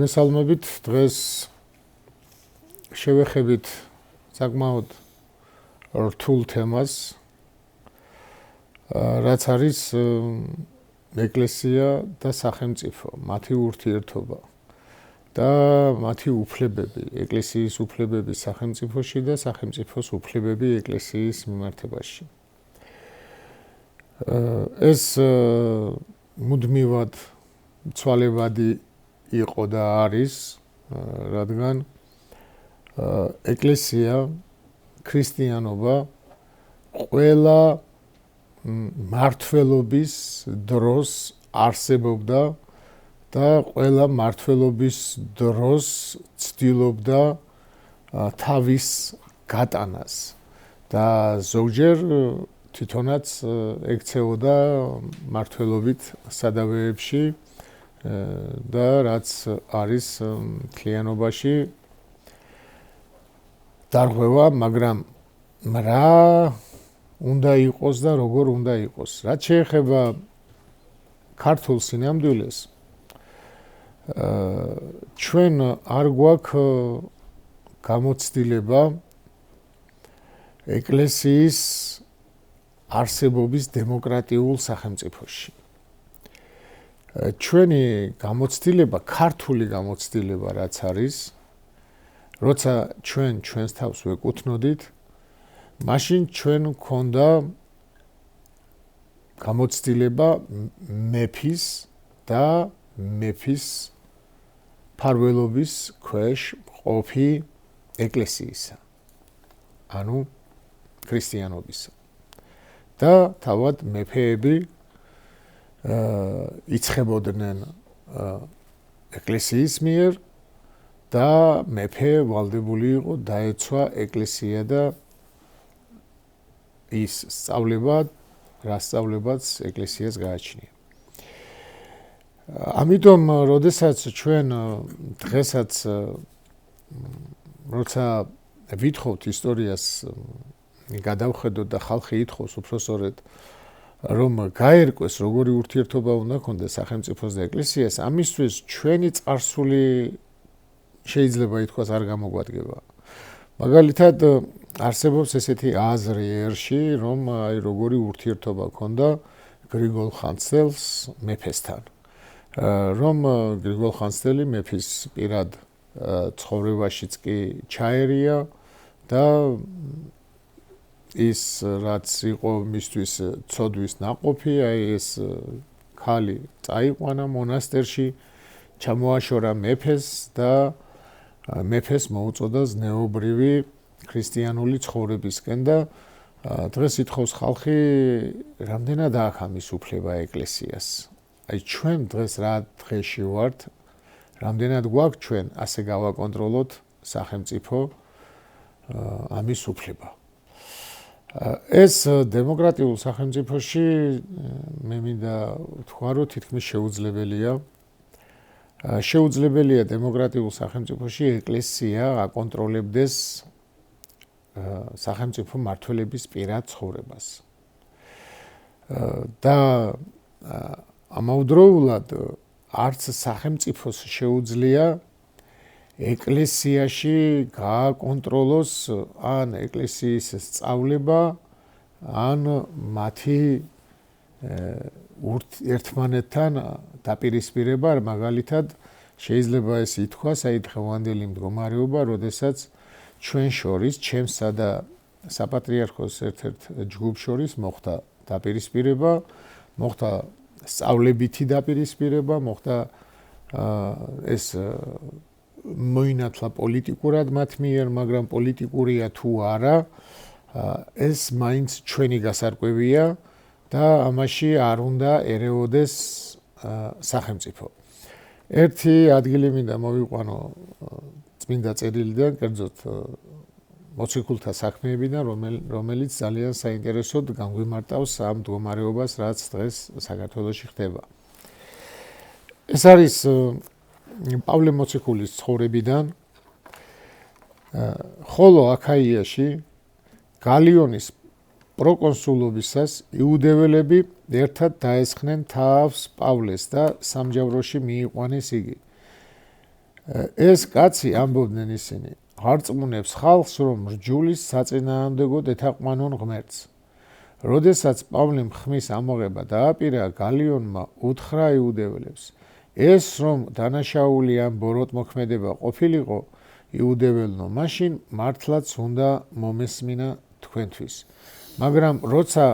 მოგესალმებით. დღეს შევეხებით საკმაოდ რთულ თემას, რაც არის ეკლესია და სახელმწიფო, მათი ურთიერთობა და მათი უფლებები, ეკლესიის უფლებები სახელმწიფოში და სახელმწიფოს უფლებები ეკლესიის მიმართებაში. ეს მუდმივად ცვალებადი იყო და არის, რადგან ეკლესია, ქრისტიანობა ყველა მართლობის დროს არსებობდა და ყველა მართლობის დროს ცდილობდა თავის გატანას და ზოგჯერ თვითონაც ექცეოდა მართლობით სადავეებში და რაც არის მთლიანობაში დარღვევა, მაგრამ რა უნდა იყოს და როგორ უნდა იყოს. რაც შეეხება ქართულ სინამდვილეს, ჩვენ არ გვაქვს გამოცდილება ეკლესიის არსებობის დემოკრატიულ სახელმწიფოში. ჩვენი გამოცდილება, ქართული გამოცდილება რაც არის, როცა ჩვენ ჩვენს თავს ვეკუთვნოდით, მაშინ ჩვენ გვქონდა გამოცდილება მეფის და მეფის ფარველობის ქვეშ მყოფი ეკლესიისა, ანუ ქრისტიანობისა. და თავად მეფეები იცხებოდნენ ეკლესიის მიერ და მეფე ვალდებული იყო დაეცვა ეკლესია და ის სწავლება, რა სწავლებაც ეკლესიას გააჩნია. ამიტომ, როდესაც ჩვენ დღესაც როცა ვითხოვთ ისტორიას გადავხედოთ და ხალხი ითხოვს უпроსორეთ რომ გაერკვეს როგორი ურთიერთობა უნდა ქონდეს სახელმწიფოს და ეკლესიას, ამისთვის ჩვენი წარსული შეიძლება ითქვას არ გამოგვადგება. მაგალითად არსებობს ესეთი აზრი ერში, რომ როგორი ურთიერთობა ქონდა გრიგოლ ხანძთელს მეფესთან. რომ გრიგოლ ხანძთელი მეფის პირად ცხოვრებაშიც კი ჩაერია და ის რაც იყო მისთვის ცოდვის ნაყოფი, ეს ქალი წაიყვანა მონასტერში, ჩამოაშორა მეფეს და მეფეს მოუწოდა ზნეობრივი ქრისტიანული ცხოვრებისკენ და დღეს ითხოვს ხალხი, რამდენად აქვს ამის უფლება ეკლესიას. აი ჩვენ დღეს რა დღეში ვართ, რამდენად გვაქვს ჩვენ ასე გავაკონტროლოთ სახელმწიფო ამის უფლება. ეს დემოკრატიულ სახელმწიფოში მე მინდა ვთქვა, რომ თითქმის შეუძლებელია. შეუძლებელია დემოკრატიულ სახელმწიფოში ეკლესია აკონტროლებდეს სახელმწიფო მმართველების პირად ცხოვრებას. და ამავდროულად არც სახელმწიფოს შეუძლია ეკლესიაში გააკონტროლოს ან ეკლესიის სწავლება, ან მათი ერთმანეთთან დაპირისპირება, მაგალითად შეიძლება ეს ითქვას, აი დღევანდელი მდგომარეობა, როდესაც ჩვენ შორის, ჩემსა და საპატრიარქოს ერთ-ერთ ჯგუფ შორის მოხდა დაპირისპირება, მოხდა სწავლებითი დაპირისპირება, მოხდა ეს მოინათლა პოლიტიკურად მათ მიერ, მაგრამ პოლიტიკურია თუ არა, ეს მაინც ჩვენი გასარკვევია და ამაში არ უნდა ერეოდეს სახელმწიფო. ერთი ადგილი მინდა მოვიყვანო წმინდა წერილიდან, კერძოდ მოციქულთა საქმეებიდან, რომელიც ძალიან საინტერესოდ განგვიმარტავს ამ მდგომარეობას, რაც დღეს საქართველოში ხდება. ეს არის პავლე მოციქულის ცხოვრებიდან, ხოლო აქაიაში გალიონის პროკონსულობისას იუდეველები ერთად დაესხნენ თავს პავლეს და სამჯავროში მიიყვანეს იგი. ეს კაცი ამბობდნენ ისინი არწმუნებს ხალხს რომ რჯულის საწინააღმდეგოდ ეთაყვანონ ღმერთს. როდესაც პავლემ ხმის ამოღება დააპირა გალიონმა უთხრა იუდეველებს ეს რომ დანაშაული ამ ბოროტმოქმედება ყოფილიყო იუდეველნო მაშინ მართლაც უნდა მომესმინა თქვენთვის. მაგრამ როცა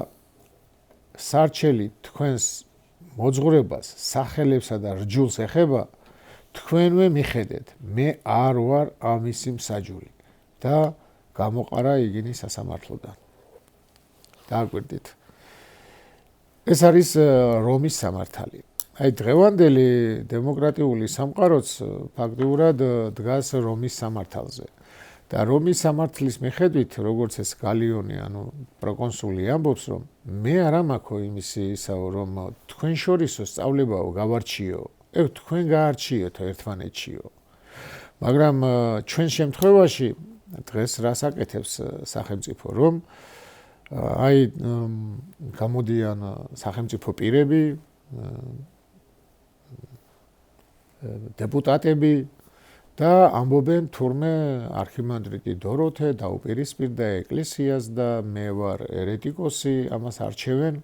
სარჩელი თქვენს მოძღვრებას სახელებსა და რჯულს ეხება თქვენვე მიხედეთ მე არ ვარ ამისი მსაჯული და გამოყარა იგინი სასამართლოდან. დააკვირდით. ეს არის რომის სამართალი. აი დღევანდელი დემოკრატიული სამყაროც ფაქტიურად დგას რომის სამართალზე. და რომის სამართლის მიხედვით, როგორც ეს გალიონი, ანუ პროკონსული ამბობს, რომ მე არა მაქვს იმისი ისაო, რომ თქვენ შორისო სწავლებაო გავარჩიო, თქვენ გაარჩიოთო ერთმანეთშიო. მაგრამ ჩვენ შემთხვევაში დღეს რას აკეთებს სახელმწიფო, რომ აი გამოდიან სახელმწიფო პირები, დეპუტატები და ამბობენ თურმე არქიმანდრიტი დოროთე დაუპირისპირდა ეკლესიას და მე ვარ ერეტიკოსი, ამას არჩევენ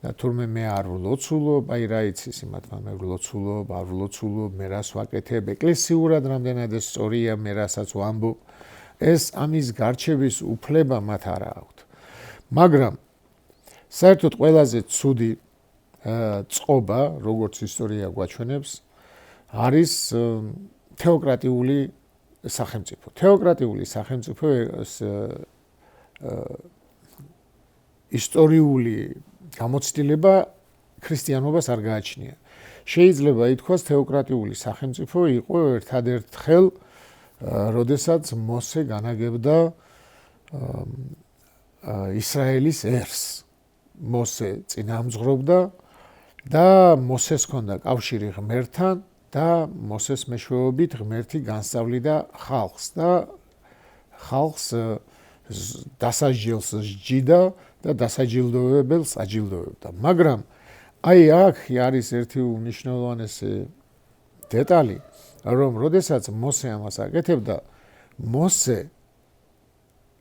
და თურმე მე არ ვლოცულობ, აი რა იცის იმათმა მე ვლოცულობ, არ ვლოცულობ, მე რას ვაკეთებ, ეკლესიურად რამდენად ეს სწორია, მე რასაც ვამბობ, ეს ამის გარჩევის უფლება მათ არ აქვთ. მაგრამ საერთოდ ყველაზე ცუდი წყობა, როგორც ისტორია გვაჩვენებს, არის თეოკრატიული სახელმწიფო. თეოკრატიული სახელმწიფო ისტორიული გამოცდილება ქრისტიანობას არ გააჩნია. შეიძლება ითქვას თეოკრატიული სახელმწიფო იყო ერთადერთ ხელ, როდესაც მოსე განაგებდა ისრაელის ერს. მოსე წინამძღვრობდა და მოსეს ჰქონდა კავშირი ღმერთთან და მოსეს მეშვეობით ღმერთი განსწავლიდა ხალხს და ხალხს დასაჯილს სჯიდა და დასაჯილდოვებელს აჯილდოვებდა. მაგრამ აი აქ არის ერთი უნიშნულოვანესი დეტალი, რომ როდესაც მოსე ამას აკეთებდა, მოსე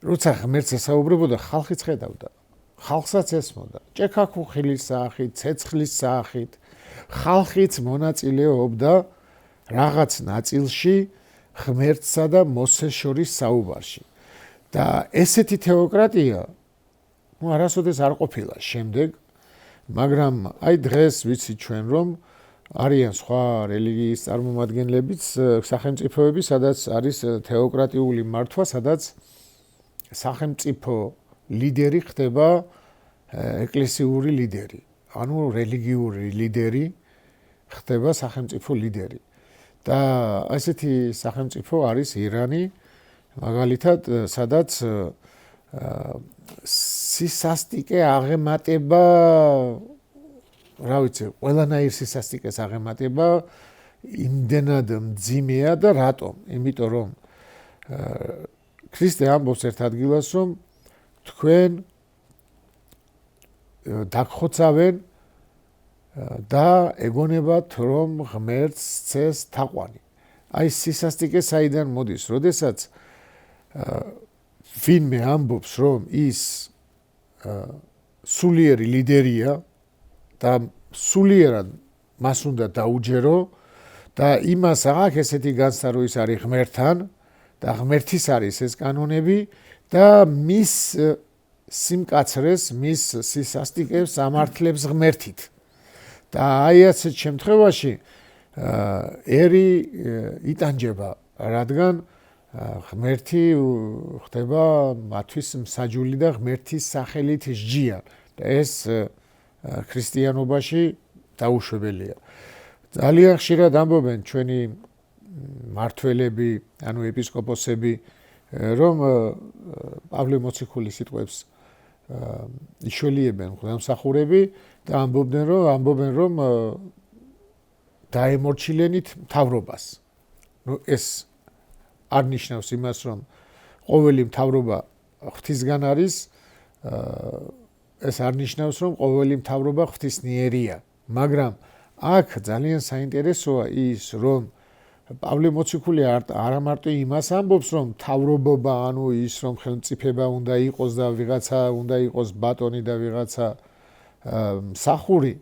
როცა ღმერთს ესაუბრებოდა, ხალხიც ხედავდა. ხალხსაც ესმოდა. ჭექაქუხილის სახით, ცეცხლის სახით, ხალხიც მონაწილეობდა რაღაც ნაწილში ღმერთსა და მოსეს შორის საუბარში. და ესეთი თეოკრატია არასოდეს არ ყოფილა შემდეგ, მაგრამ აი დღეს ვიცით ჩვენ რომ არიან სხვა რელიგიის წარმომადგენლებიც, სახელმწიფოები, სადაც არის თეოკრატიული მართვა, სადაც სახელმწიფო ლიდერი ხდება ეკლესიური ლიდერი, ანუ რელიგიური ლიდერი ხდება სახელმწიფო ლიდერი. და ასეთი სახელმწიფო არის ირანი, მაგალითად, სადაც სისასტიკე აღემატება, რა ვიცი, ყველანაირ სისასტიკეს აღემატება იმდენად მძიმეა და რატომ? იმიტომ რომ ქრისტე ამბობს ერთ ადგილას, რომ თქვენ დაგხოცავენ და ეგონებათ, რომ ღმერთს ცეს თაყვანი. აი სისასტიკე საიდან მოდის? როდესაც ვინმე ამბობს, რომ ის სულიერი ლიდერია და სულიერად მას უნდა დაუჯერო და იმას აქვს ესეთი განცდა, რომ ის არის ღმერთთან და ღმერთის არის ეს კანონები და მის სიმკაცრეს, მის სისასტიკებს ამართლებს ღმერთით. და აი ასეთ შემთხვევაში ერი იტანჯება, რადგან ღმერთი ხდება მათთვის მსაჯული და ღმერთის სახელით სჯიან. და ეს ქრისტიანობაში დაუშვებელია. ძალიან ხშირად ამბობენ ჩვენი მართველები, ანუ ეპისკოპოსები, რომ პავლე მოციქულის სიტყვებს იშველიებენღვთამსახურები და ამბობენ რომ დაემორჩილენით მთავრობას. ეს არ ნიშნავს იმას, რომ ყოველი მთავრობა ღვთისგან არის, ეს არ ნიშნავს, რომ ყოველი მთავრობა ღვთისნიერია, მაგრამ აქ ძალიან საინტერესოა ის, რომ პავლე მოციქული არა მარტო იმას ამბობს, რომ თავრობობა, ანუ ის რომ ხელმწიფება უნდა იყოს და ვიღაცა უნდა იყოს ბატონი და ვიღაცა მსახური,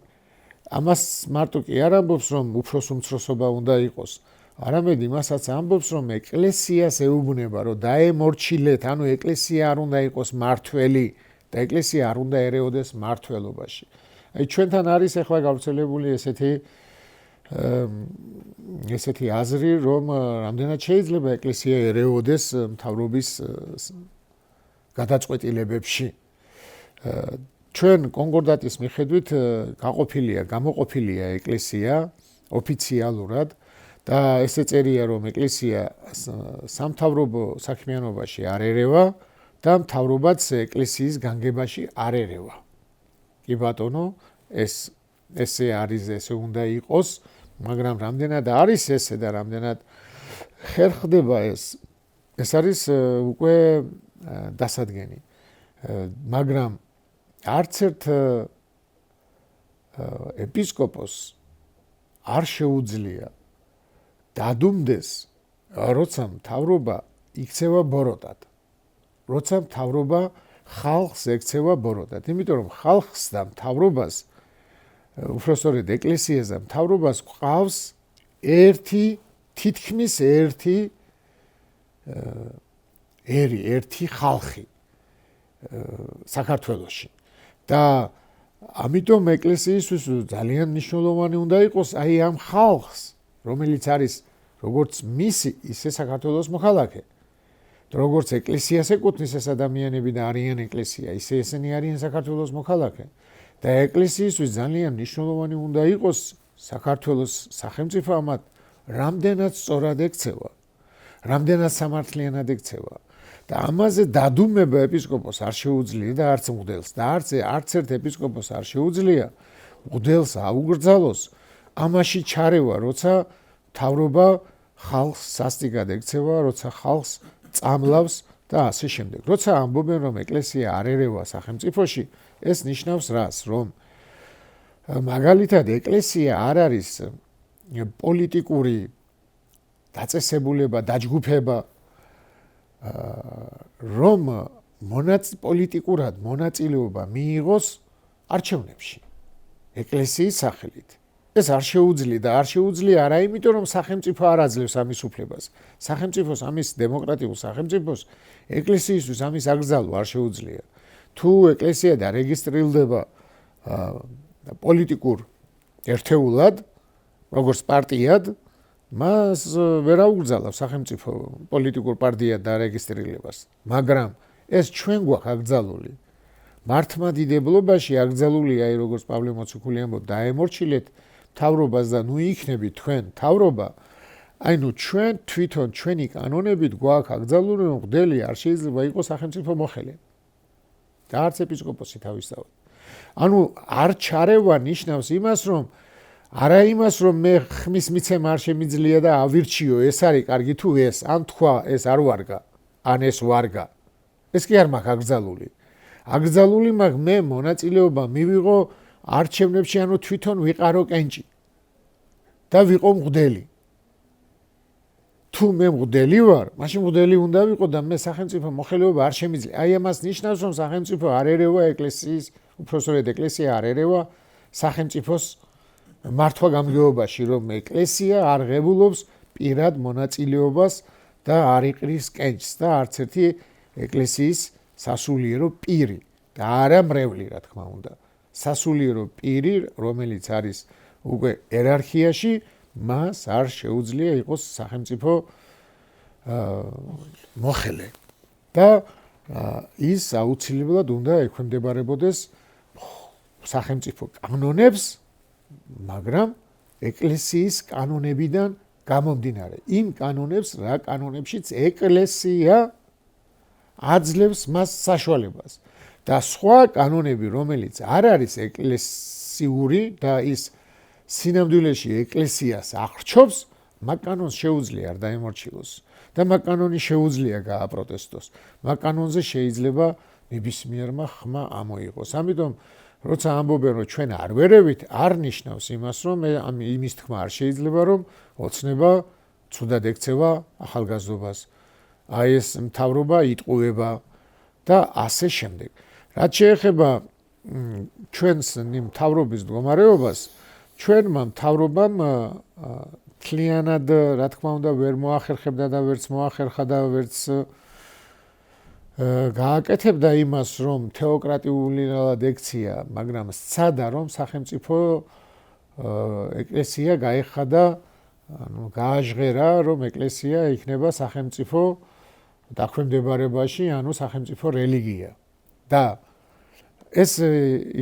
ამას მარტო კი არ ამბობს, რომ უფროს უმცროსობა უნდა იყოს. არამედ იმასაც ამბობს, რომ ეკლესიას ეუბნება, რომ დაემორჩილეთ, ანუ ეკლესია არ უნდა იყოს მართველი და ეკლესია არ უნდა ერეოდეს მართველობაში. აი ჩვენთან არის ახლა გავრცელებული ესეთი აზრი, რომ რამდენად შეიძლება ეკლესია ერეოდეს მთავრობის გადაწყვეტილებებში. ჩვენ კონკორდატის მიხედვით გამოყოფილია ეკლესია ოფიციალურად და ესე წერია, რომ ეკლესია სამთავრობო საქმიანობაში არ ერევა და მთავრობაც ეკლესიის განგებაში არ ერევა. კი ბატონო, ესე არის, ესე უნდა იყოს, მაგრამ რამდენად არის ესე და რამდენად ხერხდება ეს არის უკვე დასადგენი. მაგრამ არც ერთ ეპისკოპოსს არ შეუძლია დადუმდეს, როცა მთავრობა იქცევა ბოროტად. როცა მთავრობა ხალხს ექცევა ბოროტად. იმიტომ რომ ხალხს და მთავრობას, უბრალოდ ეკლესიას და მთავრობას გვყავს თითქმის ერთი ხალხი საქართველოში. და ამიტომ ეკლესიისთვის ძალიან მნიშვნელოვანი უნდა იყოს აი ამ ხალხს, რომელიც არის როგორც მისი, ისე საქართველოს მოქალაქე. როგორც ეკლესიას ეკუთვნის ეს ადამიანები და არიან ეკლესია, ისე ესენი არიან საქართველოს მოქალაქე. და ეკლესიისთვის ძალიან მნიშვნელოვანი უნდა იყოს საქართველოს სახელმწიფო ამათ რამდენად სწორად ექცევა, რამდენად სამართლიანად ექცევა. და ამაზე დადუმება ეპისკოპოსს არ შეუძლია და არც მღვდელს და არც ერთ ეპისკოპოსს არ შეუძლია მღვდელს აუგრძალოს ამაში ჩარევა, როცა მთავრობა ხალხს სასტიკად ექცევა, როცა ხალხს წამლავს და ასე შემდეგ. როცა ამბობენ, რომ ეკლესია არ ერევა სახელმწიფოში, ეს ნიშნავს რას, რომ მაგალითად ეკლესია არ არის პოლიტიკური დაწესებულება, დაჯგუფება, რომ პოლიტიკურად მონაწილეობა მიიღოს არჩევნებში ეკლესიის სახელით. ეს არ შეუძლია და არ შეუძლია არა იმიტომ, რომ სახელმწიფო არ აძლევს ამის უფლებას. სახელმწიფოს, ამის დემოკრატიულ სახელმწიფოს ეკლესიისთვის ამის აკრძალვა არ შეუძლია. თუ ეკლესია დარეგისტრირდება პოლიტიკურ ერთეულად, როგორც პარტიად, მას ვერ აუგრძალავს სახელმწიფო პოლიტიკურ პარტიად დარეგისტრირებას. მაგრამ ეს ჩვენ გვაქვს აკრძალული. მართლმადიდებლობაში აკრძალულია, აი როგორც პავლე მოციქული ამბობს, დაემორჩილეთ მთავრობას და ნუ იქნებით თქვენ მთავრობა. აი ნუ ჩვენ თვითონ ჩვენი კანონებით გვაქვს აკრძალული, რომ მღვდელი არ შეიძლება იყოს სახელმწიფო მოხელე. და არც ეპისკოპოსი თავისთავად. ანუ არ ჩარევა ნიშნავს იმას, რომ არა იმას, რომ მე ხმის მიცემა არ შემიძლია და ავირჩიო, ეს არის კარგი თუ ეს, ან თქვა ეს არ ვარგა, ან ეს ვარგა. ეს კი არ მაქვს აკრძალული. აკრძალული მაქვს მე მონაწილეობა მივიღო არჩევნებში, ანუ თვითონ ვიყარო კენჭი და ვიყო მღვდელი. თუ მე მღვდელი ვარ, მაშინ მღვდელი უნდა ვიყო და მე სახელმწიფო მოხელეობა არ შემიძლია. აი ამას ნიშნავს, რომ სახელმწიფო არ ერევა ეკლესიის, უпроსტოდ ეკლესია არ ერევა სახელმწიფოს მართვა-გამგეობაში, რომ ეკლესია არ ღებულობს პირად მონაწილეობას და არ იყრის კენჭს და არც ერთი ეკლესიის სასულიერო პირი და არა მრევლი, რა თქმა უნდა. სასულიერო პირი, რომელიც არის უკვე იერარქიაში, მას არ შეუძლია იყოს სახელმწიფო მოხელე. და ის აუცილებლად უნდა ექვემდებარებოდეს სახელმწიფო კანონებს, მაგრამ ეკლესიის კანონებიდან გამომდინარე. იმ კანონებს, რა კანონებშიც ეკლესია აძლევს მას საშუალებას. და სხვა კანონები, რომელიც არ არის ეკლესიური და ის სინამდვილეში ეკლესიას ახრჩობს, მაგ კანონს შეუძლია არ დაემორჩილოს და მაგ კანონი შეუძლია გააპროტესტოს. მაგ კანონზე შეიძლება ნებისმიერმა ხმა ამოიღოს. ამიტომ როცა ამბობენ, რომ ჩვენ არ ვერევით, არ ნიშნავს იმას, რომ იმის თქმა არ შეიძლება, რომ ოცნება ცუდად ექცევა ახალგაზრდობას. აი ეს მთავრობა იტყუება და ასე შემდეგ. რაც შეეხება ჩვენს მთავრობის მდგომარეობას, ჩვენმა მთავრობამ მთლიანად, რა თქმა უნდა, ვერ მოახერხებდა და ვერც მოახერხა და ვერც გააკეთებდა იმას, რომ თეოკრატიულად ექცია, მაგრამ სცადა, რომ სახელმწიფო ეკლესია გაეხადა, გააჟღერა, რომ ეკლესია იქნება სახელმწიფო დაქვემდებარებაში, სახელმწიფო რელიგია. და ეს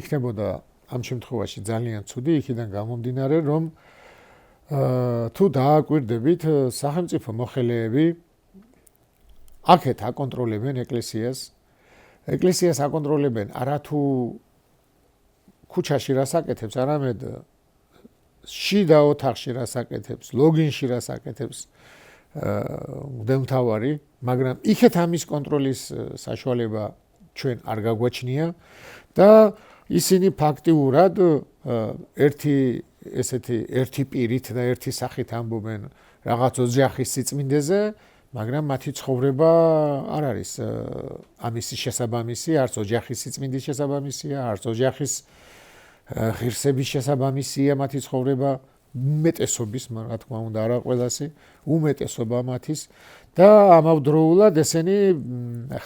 იქნებოდა ამ შემთხვევაში ძალიან ცუდი, იქიდან გამომდინარე, რომ თუ დააკვირდებით, სახელმწიფო მოხელეები აქეთ აკონტროლებენ ეკლესიას. ეკლესიას აკონტროლებენ არათუ ქუჩაში რას აკეთებს, არამედ შიდა ოთახში რას აკეთებს, ლოგინში რას აკეთებს მღვდელმთავარი, მაგრამ იქეთ ამის კონტროლის საშუალება ჩვენ არ გაგვაჩნია და ისინი ფაქტიურად ერთი პირით და ერთი სახით ამბობენ რაღაც ოჯახის სიწმინდეზე, მაგრამ მათი ცხოვრება არ არის ამის შესაბამისი, არც ოჯახის სიწმინდის შესაბამისია, არც ოჯახის ღირსების შესაბამისია მათი ცხოვრება, უმეტესობის, რა თქმა უნდა, არა ყველასი, უმეტესობა მათის და ამავდროულად ესენი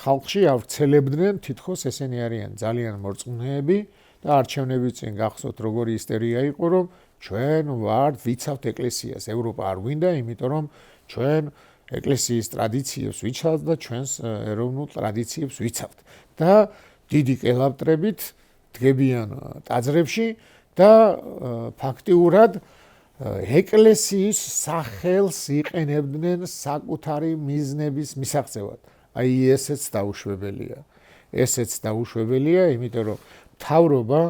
ხალხში ავრცელებდნენ, თითქოს ესენი არიან ძალიან მორწმუნეები და არჩევნების წინ გახსოვთ როგორი ისტერია იყო, რომ ჩვენ ვართ ვიცავთ ეკლესიას, ევროპა არ გვინდა, იმიტომ რომ ჩვენ ეკლესიის ტრადიციებს ვიცავთ და ჩვენს ეროვნულ ტრადიციებს ვიცავთ და დიდი კელაპტრებით დგებიან ტაძრებში და ფაქტიურად ეკლესიის სახელს იყენებდნენ საკუთარი მიზნების მისაღწევად. აი ესეც დაუშვებელია. ესეც დაუშვებელია, იმიტომ რომ მთავრობა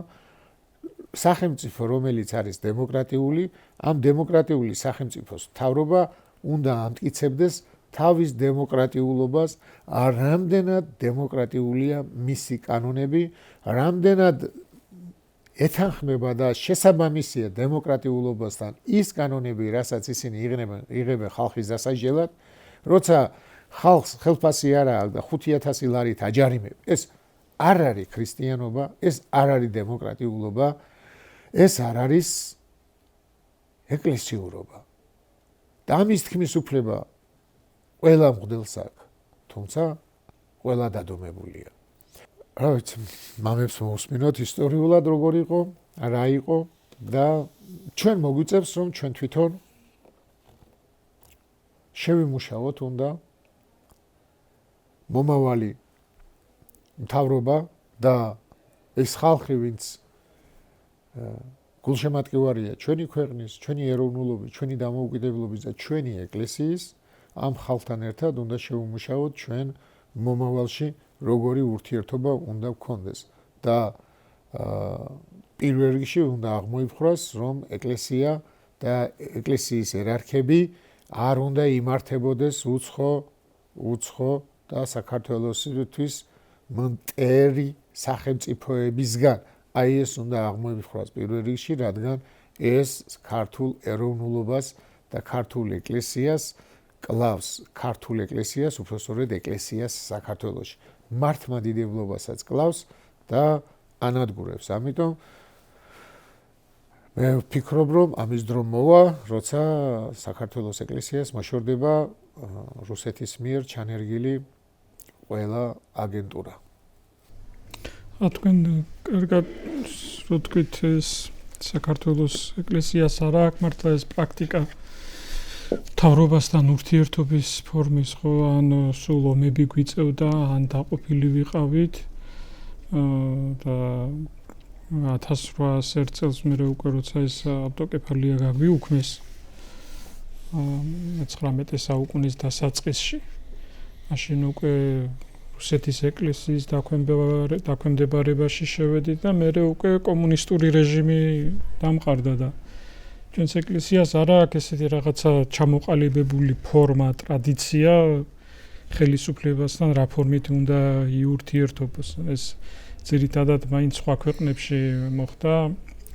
სახელმწიფო, რომელიც არის დემოკრატიული, ამ დემოკრატიული სახელმწიფოს მთავრობა უნდა ამტკიცებდეს თავის დემოკრატიულობას, რამდენად დემოკრატიულია მისი კანონები, რამდენად ეთანხმება და შესაბამისია დემოკრატიულობასთან ის კანონები, რასაც ისინი იღებენ ხალხის დასაჯელად, როცა ხალხს ხელფასი არ აქვს და 5000 ლარით აჯარიმებ, ეს არ არის ქრისტიანობა, ეს არ არის დემოკრატიულობა, ეს არ არის ეკლესიურობა. და ამის თქმის უფლება ყველა მღვდელს აქვს, თუმცა ყველა დადუმებულია. რა ვიცი, მამებს მოусმინოთ ისტორიულად როგორ იყო, რა იყო და ჩვენ მოგვიწევს, რომ ჩვენ თვითონ შევიმუშაოთ უნდა მომავალი მთავრობა და ეს ხალხი, ვინც გულშემატკივარია ჩვენი ქვეყნის, ჩვენი ეროვნულობის, ჩვენი დამოუკიდებლობის და ჩვენი ეკლესიის, ამ ხალხთან ერთად უნდა შევიმუშაოთ ჩვენ მომავალში როგორი ურთიერთობა უნდა გქონდეს და პირველ რიგში უნდა აღმოიფხვრას, რომ ეკლესია და ეკლესიის იერარქები არ უნდა იმართებოდეს უცხო და საქართველოსთვის მტერი სახელმწიფოებისგან. აი ეს უნდა აღმოიფხვრას პირველ რიგში, რადგან ეს ქართულ ეროვნულობას და ქართულ ეკლესიას კლავს, ქართულ ეკლესიას, უпростоრედ ეკლესიას საქართველოში. მართლმადიდებლობასაც კლავს და ანადგურებს. ამიტომ მე ვფიქრობ, რომ ამის დრო მოვა, როცა საქართველოს ეკლესიას მოშორდება რუსეთის მიერ ჩანერგილი ყველა აგენტურა. თქვენ კარგად რო თქვით, ეს საქართველოს ეკლესიას არ აქვს მართლა ეს პრაქტიკა მთავრობასთან ურთიერთობის ფორმის, ხო, ან სულ ომები გვიწევდა, ან დაყოფილი ვიყავით და 1801 წელს მე უკვე როცა ეს ავტოკეფალია გაგვიუქმეს 19 საუკუნის დასაწყისში, მაშინ უკვე რუსეთის ეკლესიის დაქვემდებარებაში შევედით და მე უკვე კომუნისტური რეჟიმი დამყარდა და ჩვენს ეკლესიას არ აქვს ესეთი რაღაცა ჩამოყალიბებული ფორმა, ტრადიცია ხელისუფლებასთან რა ფორმით უნდა იურთიერთობოს. ეს ძირითადად მაინც სხვა ქვეყნებში მოხდა,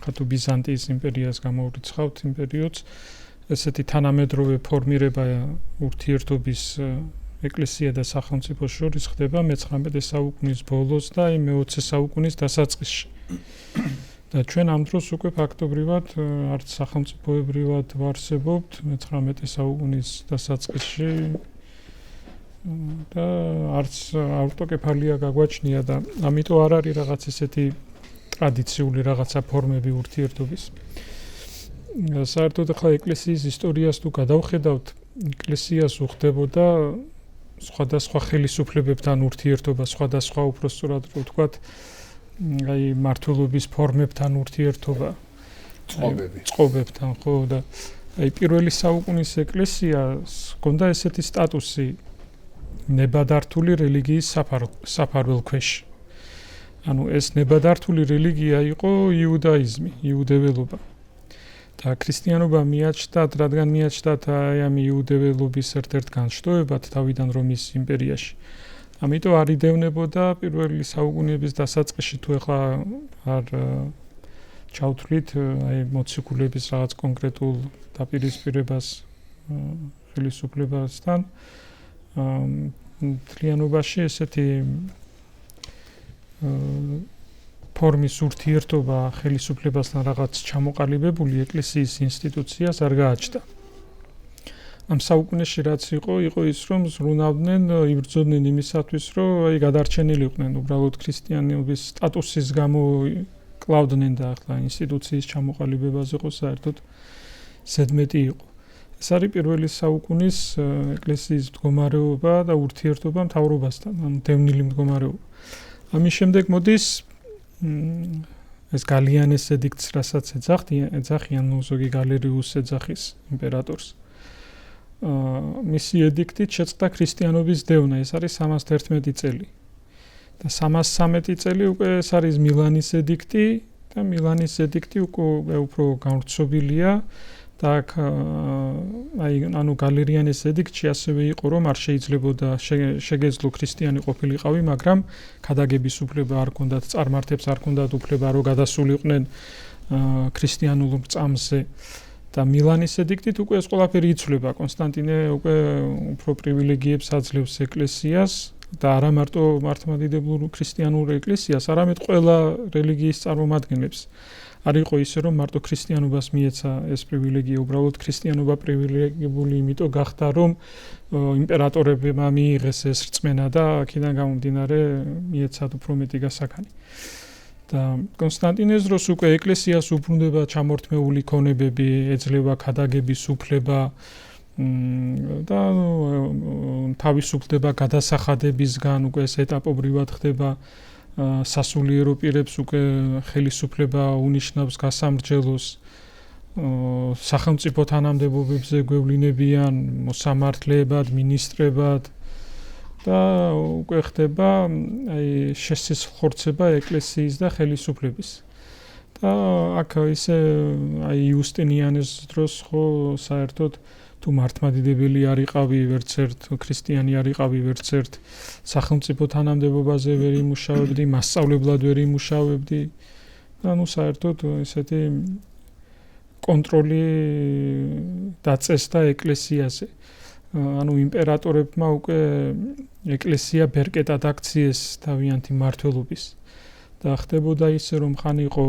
ხათუ ბიზანტიის იმპერიას გამოვრიცხავთ იმ პერიოდს, ესეთი თანამედროვე ფორმირება ურთიერთობის ეკლესია და სახელმწიფოს შორის ხდება მე-19 საუკუნის ბოლოს და მე-20 საუკუნის დასაწყისში. და ჩვენ ამ დროს უკვე ფაქტობრივად არც სახელმწიფოებრივად ვარსებობთ მე-19 საუკუნის დასაწყისში და არც ავტოკეფალია გაგვაჩნია და ამიტომ არ არის რაღაც ესეთი ტრადიციული რაღაცა ფორმები ურთიერთობის. საერთოდ ახლა ეკლესიის ისტორიას თუ გადავხედავთ, ეკლესიას უხდებოდა სხვადასხვა ხელისუფლებებთან ურთიერთობა, სხვადასხვა უпростоრად რო ვთქვათ, აი მართლობის ფორმებთან ურთიერთობა, წყობებთან, ხო და აი პირველი საუკუნის ეკლესიას ჰქონდა ესეთი სტატუსი ნებადართული რელიგიის საფარველ ქვეშ. ანუ ეს ნებადართული რელიგია იყო იუდაიზმი, იუდეველობა. და ქრისტიანობა მიაჩნდათ, რადგან მიაჩნდათ აი ამ იუდეველობის ერთ-ერთ განშტოებად თავიდან რომის იმპერიაში. ამიტომ არ იდევნებოდა პირველი საუკუნეების დასაწყისში თუ ახლა არ ჩავთვლით აი მოციქულების რაღაც კონკრეტულ დაპირისპირებას ხელისუფლებასთან მთლიანობაში ესეთი ფორმის ურთიერთობა ხელისუფლებასთან რაღაც ჩამოყალიბებული ეკლესიის ინსტიტუციას არ გააჩნდა. ამ საუკუნეში რაც იყო ის რომ ზრუნავდნენ, იბრძოდნენ იმისათვის, რომ აი გადარჩენილიყვნენ უბრალოდ ქრისტიანობის სტატუსის გამო კლავდნენ და ახლა ინსტიტუციის ჩამოყალიბებაზე ხო საერთოდ ზედმეტი იყო. ეს არის პირველი საუკუნის ეკლესიის მდგომარეობა და ურთიერთობა მთავრობასთან, ანუ დევნილი მდგომარეობა. ამის შემდეგ მოდის ეს გალიანეს ედიქტს, რასაც ეძახიან ზოგი გალერიუსს ეძახის იმპერატორს. მისი ედიქტით შეწყდა ქრისტიანობის დევნა, ეს არის 311 წელი. და 313 წელი უკვე ეს არის მილანის ედიქტი და მილანის ედიქტი უკვე უფრო გავრცობილია და აქ ანუ გალერიანეს ედიქტში ასევე იყო რომ არ შეიძლებოდა შეგეძლო ქრისტიანი ყოფილიყავი, მაგრამ ქადაგების უფლება არ ჰქონდათ, წარმართებს არ ჰქონდათ უფლება რომ გადასულიყვნენ ქრისტიანულ წამზე. და მილანის ედიქტით უკვე ეს ყველაფერი იცვლება. კონსტანტინე უკვე უფრო პრივილეგიებს აძლევს ეკლესიას და არა მარტო მართლმადიდებლურ ქრისტიანულ ეკლესიას, არამედ ყველა რელიგიის წარმომადგენლებს. არ იყო ისე რომ მარტო ქრისტიანობას მიეცა ეს პრივილეგია, უბრალოდ ქრისტიანობა პრივილეგირებული იმიტომ გახდა რომ იმპერატორებმა მიიღეს ეს რწმენა და აქედან გამომდინარე მიეცათ უფრო მეტი გასახანი. და კონსტანტინეს დროს უკვე ეკლესიას უბრუნდება ჩამორთმეული ქონებები, ეძლევა ქადაგების უფლება და თავისუფლდება გადასახადებისგან, უკვე ეს ეტაპობრივად ხდება სასულიერო პირებს უკვე ხელისუფლება უნიშნავს გასამრჯელოს, სახელმწიფო თანამდებობებზე გვევლინებიან მოსამართლეებად, მინისტრებად და უკვე ხდება აი შესაძლებლობა ეკლესიის და ხელისუფლების. და აქ ისე აი იუსტინიანეს დროს ხო საერთოდ თუ მართლმადიდებელი არ იყავი ვერცერთ, ქრისტიანი არ იყავი ვერცერთ, სახელმწიფო თანამდებობაზე ვერ იმუშავებდი, მასწავლებლად ვერ იმუშავებდი. და ნუ საერთოდ ესეთი კონტროლი დაწესდა ეკლესიაზე. ანუ იმპერატორებმა უკვე ეკლესია ბერკეტად აქციეს თავიანთი მმართველობის. და ხდებოდა ისე რომ ხან იყო,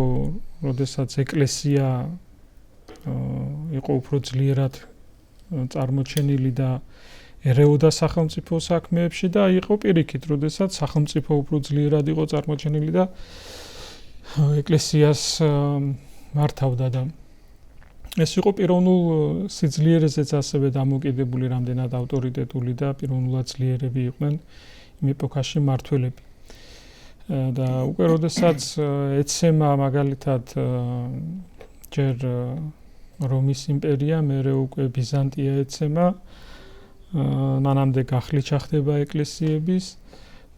როდესაც ეკლესია იყო უფრო ძლიერად წარმოჩენილი და ერეოდა სახელმწიფო საქმეებში და იყო პირიქით, როდესაც სახელმწიფო უფრო ძლიერად იყო წარმოჩენილი და ეკლესიას მართავდა და ეს იყო პიროვნულ სიძლიერეზეც ასევე დამოკიდებული, რამდენად ავტორიტეტული და პიროვნულად ძლიერები იყვნენ იმ ეპოქაში მმართველები. და უკვე როდესაც ეცემა მაგალითად ჯერ რომის იმპერია, მერე უკვე ბიზანტია ეცემა, მანამდე გახლით ხდება ეკლესიების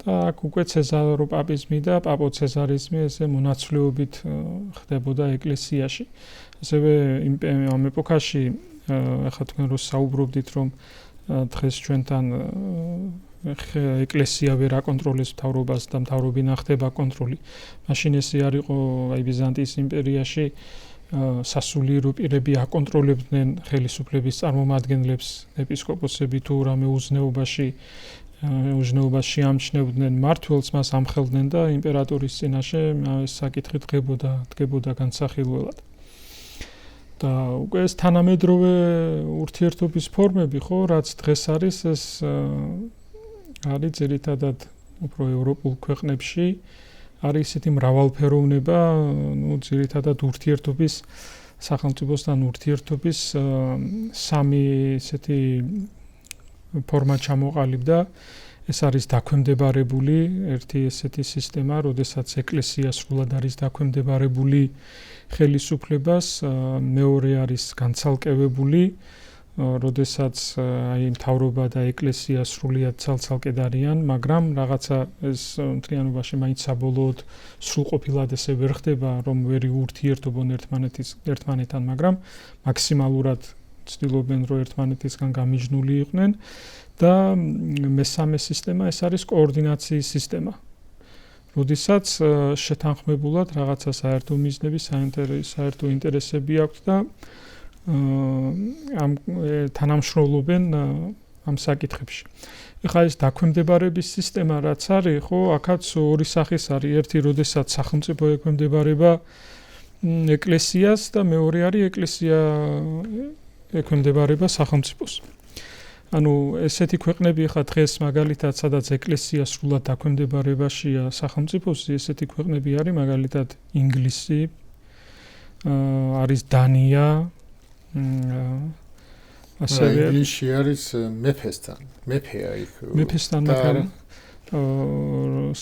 და აქ უკვე ცეზარო პაპიზმი და პაპო ცეზარიზმი ესე მონაცვლეობით ხდებოდა ეკლესიაში. ასევე ამ ეპოქაში ახლა თქვენ რო საუბრობდით რომ დღეს ჩვენთან ეკლესია ვერ აკონტროლებს მთავრობას და მთავრობინა ხდება კონტროლი. მაშინ ესე არ იყო აი ბიზანტიის იმპერიაში სასულიერო პირები აკონტროლებდნენ ხელისუფლების წარმომადგენლებს, ეპისკოპოსები თუ რამე უზნეობაში ამჩნევდნენ მმართველს, მას ამხელდნენ და იმპერატორის წინაშე ეს საკითხი დგებოდა განსახილველად. და უკვე ეს თანამედროვე ურთიერთობის ფორმები, ხო, რაც დღეს არის, ეს არის ძირითადად უფრო ევროპულ ქვეყნებში არის ისეთი მრავალფეროვნება, ძირითადად ურთიერთობის სახელმწიფოსთან ურთიერთობის სამი ესეთი ფორმა ჩამოყალიბდა. ეს არის დაქვემდებარებული ერთი ესეთი სისტემა, როდესაც ეკლესია სრულად არის დაქვემდებარებული ხელისუფლებას, მეორე არის განცალკევებული, როდესაც აი მთავრობა და ეკლესია სრულიად ცალ-ცალკედ არიან, მაგრამ რაღაცა ეს მთლიანობაში მაინც საბოლოოდ სრულყოფილად ესე ვერ ხდება, რომ ვერ ურთიერთობენ ერთმანეთთან, მაგრამ მაქსიმალურად ცდილობენ, რომ ერთმანეთისგან გამიჯნული იყვნენ და მესამე სისტემა ეს არის კოორდინაციის სისტემა. როდესაც შეთანხმებულად რაღაცა საერთო მიზნები, საერთო ინტერესები აქვთ და ამ თანამშრომლობენ ამ საკითხებში. ეხლა ეს დაქვემდებარების სისტემა რაც არის, ხო, აქაც ორი სახის არის. ერთი, როდესაც სახელმწიფო ექვემდებარება ეკლესიას და მეორე არის ეკლესია ექვემდებარება სახელმწიფოს. ანუ ესეთი ქვეყნები ხა დღეს მაგალითად სადაც ეკლესია სრულად დაქვემდებარებაშია სახელმწიფოს, ესეთი ქვეყნები არის მაგალითად ინგლისი, არის დანია, ასევე ინგლისში არის მეფეა იქ. მეფესთან მაგრამ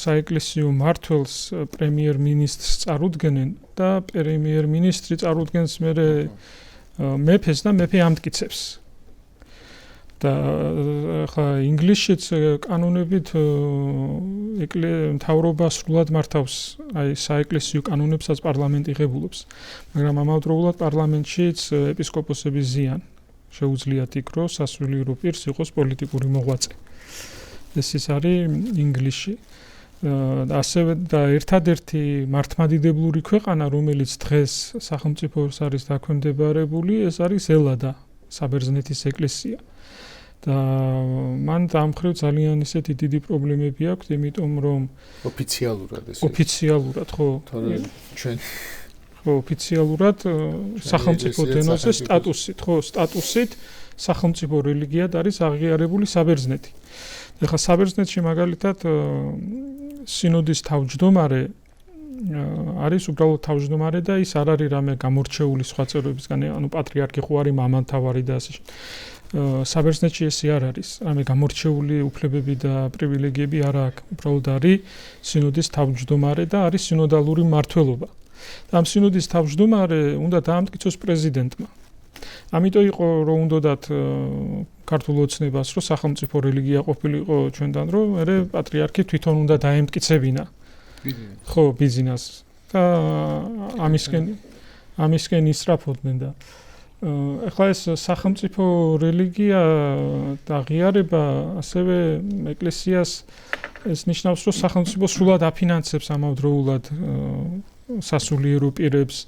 საეკლესიო მმართველს პრემიერ-მინისტრს წარუდგენენ და პრემიერ-მინისტრი წარუდგენს მერე მეფეს და მეფე ამტკიცებს. და ხა ინგლისშიც კანონებით მთავრობა სრულად მართავს აი საეკლესიო კანონებსაც პარლამენტი ღებულობს. მაგრამ ამავდროულად პარლამენტშიც ეპისკოპოსები ზიან. შეუძლიათ იქ რომ სასულიერო პირს იყოს პოლიტიკური მოღვაწე. ეს ის არის ინგლისში. ასევე და ერთადერთი მართლმადიდებლური ქვეყანა, რომელიც დღეს სახელმწიფოს არის დაქვემდებარებული, ეს არის ელადა, საბერძნეთის ეკლესია. და მან დამხრევ ძალიან ისეთი დიდი პრობლემები აქვს, იმიტომ რომ ოფიციალურად ხო ჩვენ ხო ოფიციალურად სახელმწიფო დენოზე სტატუსით სახელმწიფო რელიგიად არის აღიარებული საბერძნეთი. ეხლა საბერძნეთში მაგალითად სინოდის თავმჯდომარე არის უბრალოდ თავმჯდომარე და ის არ არის რამე გამორჩეული სხვა წევრებისგან, ანუ პატრიარქი ხო არის მამანთავარი და ასე. საბერძნეთში ესე არ არის. რამე გამორჩეული უფლებები და პრივილეგიები არ აქვს. უბრალოდ არის სინოდის თავმჯდომარე და არის სინოდალური მმართველობა. და ამ სინოდის თავმჯდომარე უნდა დაამტკიცოს პრეზიდენტმა. ამიტომ იყო რომ უნდათ ქართულ ოცნებას რომ სახელმწიფო რელიგია ყოფილიყო ჩვენთან რომ მე პატრიარქი თვითონ უნდა დაემტკიცებინა. ხო, ბიზნეს. და ამისკენ ისრაფოდნენ და ეხლა ეს სახელმწიფო რელიგია და ღიარება ასევე ეკლესიას ეს ნიშნავს რომ სახელმწიფო სრულად აფინანსებს ამავდროულად სასულიერო პირებს,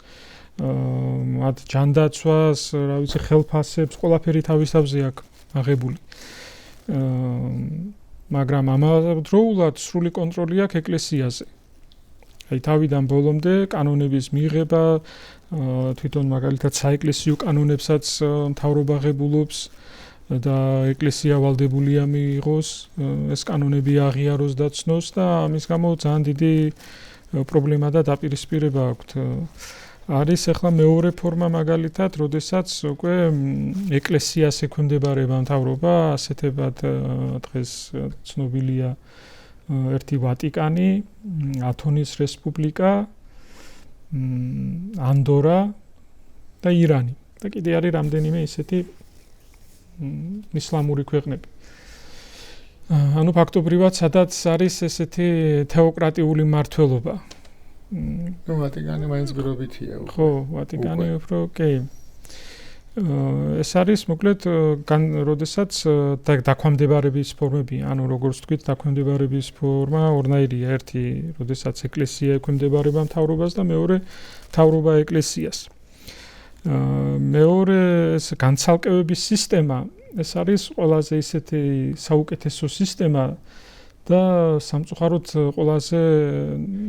მათ ჯანდაცვას, რა ვიცი, ხელფასებს, ყველაფერი თავისთავზე აქვს აღებული. მაგრამ ამავდროულად სრული კონტროლი აქვს ეკლესიაზე. აი თავიდან ბოლომდე კანონების მიღება, თვითონ მაგალითად საეკლესიო კანონებსაც მთავრობა ღებულობს და ეკლესია ვალდებულია მიიღოს, ეს კანონები აღიაროს და ცნოს და ამის გამო ძალიან დიდი პრობლემა და დაპირისპირება აქვს. არის ახლა მეორე ფორმა მაგალითად, როდესაც უკვე ეკლესიას ექვემდებარება მთავრობა, ასეთებად დღეს ცნობილია ერთი ვატიკანი, ათონის რესპუბლიკა, ანდორა და ირანი. და კიდე არის რამდენიმე ისეთი ისლამური ქვეყნები. ანუ ფაქტობრივად სადაც არის ესეთი თეოკრატიული მმართველობა. ვატიკანი მაინც გრობითია. ხო, ვატიკანი უფრო კი. ეს არის მოკლედ როდესაც დაქვემდებარების ფორმები, ანუ როგორც თქვით, დაქვემდებარების ფორმა ორნაირია. ერთი, როდესაც ეკლესია ექვემდებარება მთავრობას და მეორე მთავრობა ეკლესიას. მეორე ეს განცალკევების სისტემა, ეს არის ყველაზე ისეთი საუკეთესო სისტემა და სამწუხაროდ ყველაზე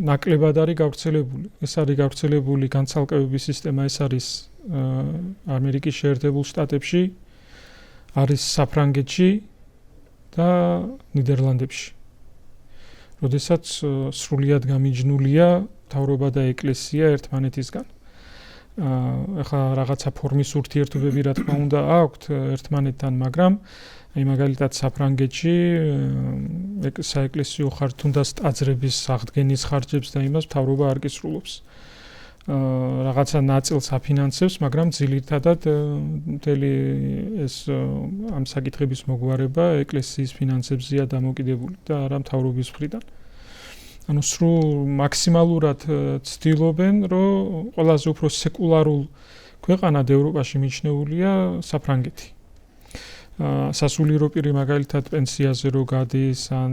ნაკლებად არის გავრცელებული. ეს არის გავრცელებული განცალკევების სისტემა, ეს არის ამერიკის შეერთებულ შტატებში, არის საფრანგეთში და ნიდერლანდებში. როდესაც სრულიად გამიჯნულია მთავრობა და ეკლესია ერთმანეთისგან. ახლა რაღაცა ფორმის ურთიერთობები რა თქმა უნდა აქვთ ერთმანეთთან, მაგრამ აი მაგალითად საფრანგეთში საეკლესიო თუნდაც ტაძრების აღდგენის ხარჯებს და იმას მთავრობა არ კისრულობს. რაღაცა ნაწილს აფინანსებს, მაგრამ ძირითადად მთელი ეს ამ საკითხების მოგვარება ეკლესიის ფინანსებზეა დამოკიდებული და არა მთავრობის მხრიდან. ანუ სრულ მაქსიმალურად ცდილობენ, რომ ყველაზე უფრო სეკულარულ ქვეყანად ევროპაში მიჩნეულია საფრანგეთი. სასულიერო პირი მაგალითად პენსიაზე რო გადის, ან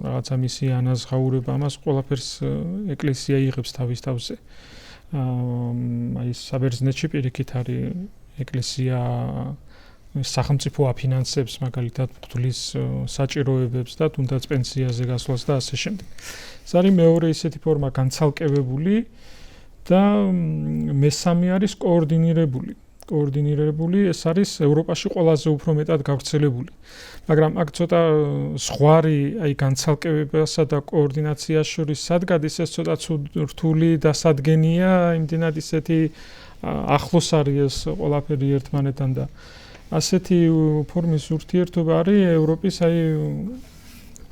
რაღაცა მისი ანაზღაურება, ამას ყველაფერს ეკლესია იღებს თავის თავზე. აი საბერძნეთში პირიქით არის ეკლესია სახელმწიფო აფინანსებს მაგალითად მღვდლის საჭიროებებს და თუნდაც პენსიაზე გასვლას და ასე შემდეგ. ეს არის მეორე ისეთი ფორმა განცალკევებული და მესამე არის კოორდინირებული. ეს არის ევროპაში ყველაზე უფრო მეტად გავრცელებული. მაგრამ აქ ცოტა ზღვარი აი განცალკევებასა და კოორდინაციას შორის სადგადის, ეს ცოტა რთული დასადგენია, იმდენად ისეთი ახლოს არის ეს ყველაფერი ერთმანეთთან და ასეთი ფორმის ურთიერთობა არის ევროპის აი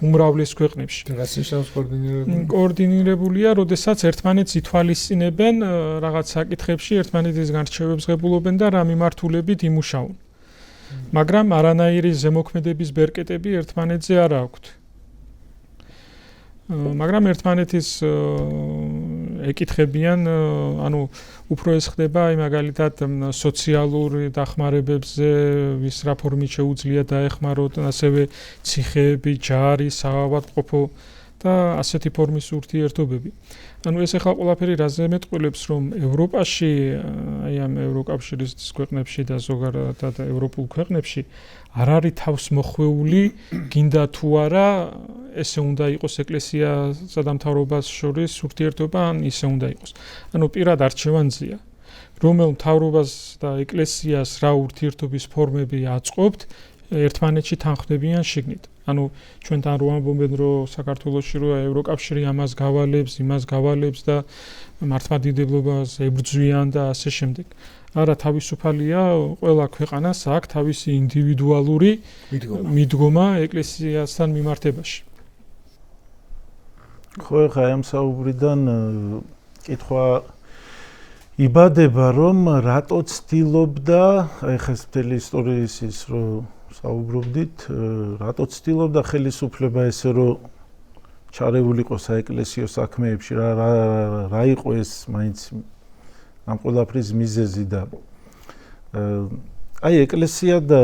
უმრავლეს ქვეყნებში. რაც ნიშნავს კოორდინირებული? კოორდინირებულია, როდესაც ერთმანეთს ითვალისწინებენ რაღაც საკითხებში, ერთმანეთისგან რჩევებს ღებულობენ და რა მიმართულებით იმუშაონ. მაგრამ არანაირი ზემოქმედების ბერკეტები ერთმანეთზე არ აქვთ. მაგრამ ერთმანეთის ეკითხებიან, ანუ უფრო ეს ხდება აი მაგალითად სოციალური დახმარებებზე, ვის რა ფორმით შეუძლია დაეხმაროთ, ასევე ციხეები, ჯარი, საავადმყოფო და ასეთი ფორმის ურთიერთობები. ანუ ეს ახლა ყველაფერი რაზე მეტყველებს, რომ ევროპაში, აი ამ ევროკავშირის ქვეყნებში და ზოგადად ევროპულ ქვეყნებში არ არის თავს მოხვეული, გინდა თუ არა, ესე უნდა იყოს ეკლესიასა და მთავრობას შორის ურთიერთობა, ან ისე უნდა იყოს. ანუ პირად არჩევანზეა, რომელ მთავრობას და ეკლესიას რა ურთიერთობის ფორმები აწყობთ, ერთმანეთში თანხმდებიან შიგნით. ანუ ჩვენთან რო ამბობენ, რომ საქართველოში რო ევროკავშირი ამას გავალებს, იმას გავალებს და მართლმადიდებლობას ებრძვიან და ასე შემდეგ. არა, თავისუფალია, ყველა ქვეყანას აქვს თავისი ინდივიდუალური მიდგომა ეკლესიასთან მიმართებაში. ხო, ხა ამ საუბრიდან კითხვა იბადება, რომ რატო ცდილობდა, აი ხა მთელი ისტორიის ის რომ საუბრობდით, რატო ცდილობდა ხელისუფლება ესე რომ ჩარეულიყო საეკლესიო საქმეებში, რა იყო ეს მაინც ამ ყველაფრის მიზეზი და აი ეკლესია და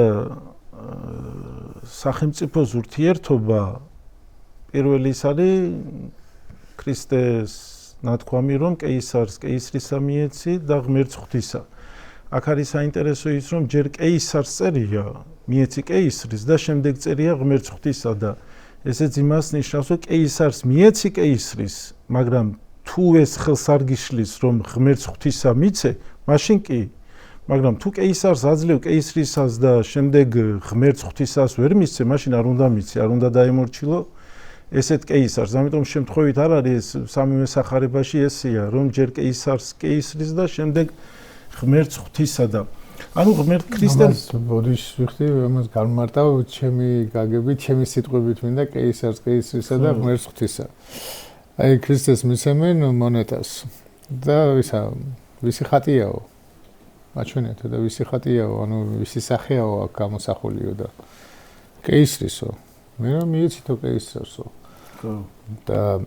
სახელმწიფოს ურთიერთობა პირველი ის არის ქრისტეს ნათქვამი, რომ კეისარს კეისრისა მიეცი და ღმერთს ღვთისა. აქ არის საინტერესო ის, რომ ჯერ კეისარს წერია, მიეცი კეისრის და შემდეგ წერია ღმერთს ღვთისა და ესეც იმას ნიშნავს, რომ კეისარს მიეცი კეისრის, მაგრამ თუ ეს ხელს არ გიშლის, რომ ღმერთს ღვთისა მიცე, მაშინ კი. მაგრამ თუ კეისარს აძლევ კეისრისას და შემდეგ ღმერთს ღვთისას ვერ მისცე, მაშინ არ უნდა მიცე, არ უნდა დაემორჩილო ესეთ კეისარს. ამიტომ შემთხვევით არ არის სამივე სახარებაში ესეა, რომ ჯერ კეისარს კეისრის და შემდეგ ღმერთს ღვთისა და ანუ ღმერთ ქრისტეს ბოდიშ ვიხდი, ამას გამარტავ ჩემი გაგებით, ჩემი სიტყვებით მინდა კეისარს კეისრისა და ღმერთს ღვთისა. აი ქრისტეს მისემენ მონეტას და ვისი ხატიაო? მაჩვენეთ და ვისი ხატიაო, ანუ ვისი სახეაო აქ გამოსახულიო და კეისრისო. მე რომ მიეცითო კეისარსო. და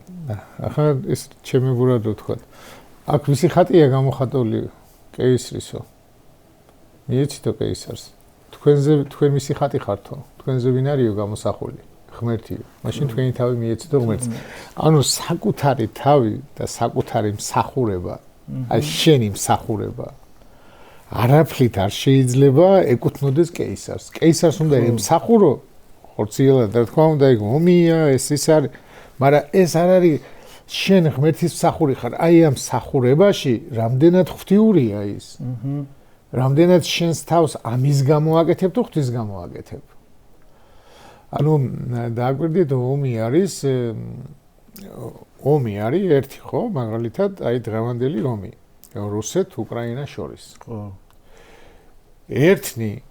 ახლა ეს ჩემებურად ვთქვა. აქ ვისი ხატია გამოხატული კეისრისო. მიეცითო კეისარს. თქვენ მისი ხატი ხართო. თქვენზე ვინ არისო გამოსახული? ღმერთიო. მაშინ თქვენი თავი მიეცითო ღმერთს. ანუ საკუთარი თავი და საკუთარი მსახურება, აი შენი მსახურება არაფრით არ შეიძლება ეკუთვნოდეს კეისარს. კეისარს უნდა ემსახურო ხორციელად, რა თქმა უნდა, ეგ ომია, ეს არის, მაგრამ ეს არ არის შენ ღმერთის მსახური ხარ. აი ამ მსახურებაში რამდენად ღვთიურია ის. რამდენად შენს თავს ამის გამო აკეთებ თუ ღვთის გამო აკეთებ. ანუ დააკვირდით ომი არის ერთი ხო, მაგალითად, აი დღევანდელი ომი რუსეთ-უკრაინა შორის. ხო. ერთნი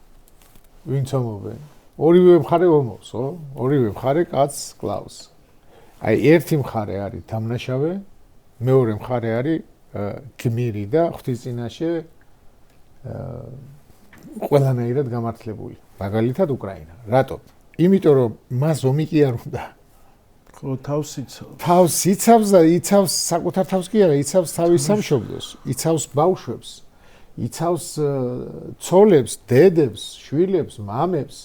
ვინც ომობენ, ორივე მხარე ომობს, ხო? ორივე მხარე კაცს კლავს. აი ერთი მხარე არის დამნაშავე, მეორე მხარე არის გმირი და ღვთის წინაშე ყველანაირად გამართლებული. მაგალითად უკრაინა. რატო? იმიტომ რომ მას ომი კი არ უნდა. ხო, თავს იცავს. თავს იცავს და იცავს საკუთარ თავს კი არა, იცავს თავის სამშობლოს, იცავს ბავშვებს, იცავს ცოლებს, დედებს, შვილებს, მამებს.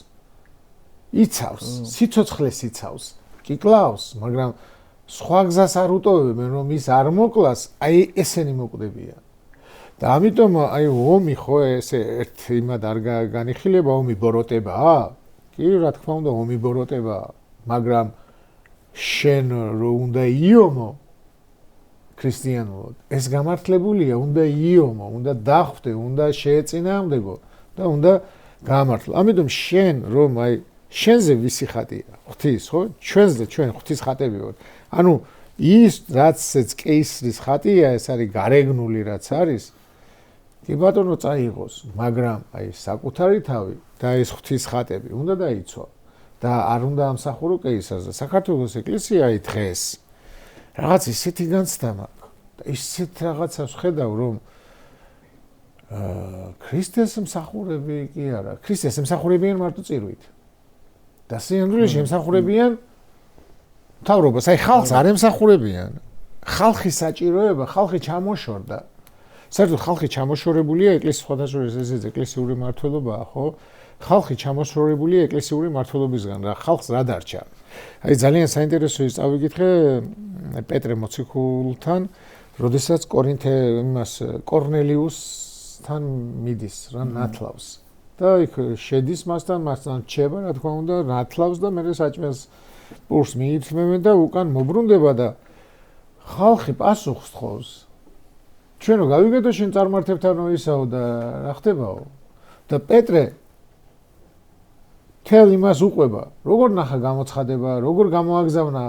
იცავს, სიცოცხლეს იცავს. კი კლავს, მაგრამ სხვა გზას არ უტოვებენ, რომ ის არ მოკლას, აი ესენი მოკვდებიან. და ამიტომ აი ომი ხო ესე ერთ იმად არ განიხილება, ომი ბოროტებაა? კი, რა თქმა უნდა, ომი ბოროტებაა, მაგრამ შენ რო უნდა იომო ქრისტიანულად, ეს გამართლებულია, უნდა იომო, უნდა დახვდე, უნდა შეეწინააღმდეგო და უნდა გამართლო. ამიტომ შენ რომ აი შენზე ვისი ხატია? ღვთის, ხო? ჩვენზე ჩვენ ღვთის ხატები ვართ. ანუ ის რაც ეს კეისრის ხატია, ეს არის გარეგნული რაც არის. კი ბატონო წაიღოს, მაგრამ აი საკუთარი თავი და ეს ღვთის ხატები უნდა დაიცვა და არ უნდა ამსახურო კეისარზე. საქართველოს ეკლესია აი დღეს რაღაც ისეთი განცდა მაქვს და ისეთ რაღაცას ხედავ, რომ ქრისტეს მსახურები კი არა, ქრისტეს მსახურებიან მარტო წირვით. და სინამდვილეში ემსახურებიან მთავრობას, აი ხალხს არ ემსახურებიან. ხალხის საჭიროება, ხალხი ჩამოშორდა. საერთოდ ხალხი ჩამოშორებულია ეკლესიის სხვადასხვა ეს ეკლესიური მართლობაა, ხო? ხალხი ჩამოშორებულია ეკლესიური მართლობისგან, რა ხალხს რა დარჩა. აი ძალიან საინტერესო ის წავიკითხე პეტრე მოციქულთან, როდესაც კორნელიუსთან მიდის რა ნათლავს. და იქ შედის მასთან რჩება, რა თქმა უნდა, ნათლავს და მერე საჭმელს პურს მიიწმევენ და უკან მობრუნდება და ხალხი პასუხს თხოვს. ჩვენ რო გავიგეთო შენ წარმართებთანო ისაო და რა ხდებაო? და პეტრე თელ იმას უყვება, როგორ ნახა გამოცხადება, როგორ გამოაგზავნა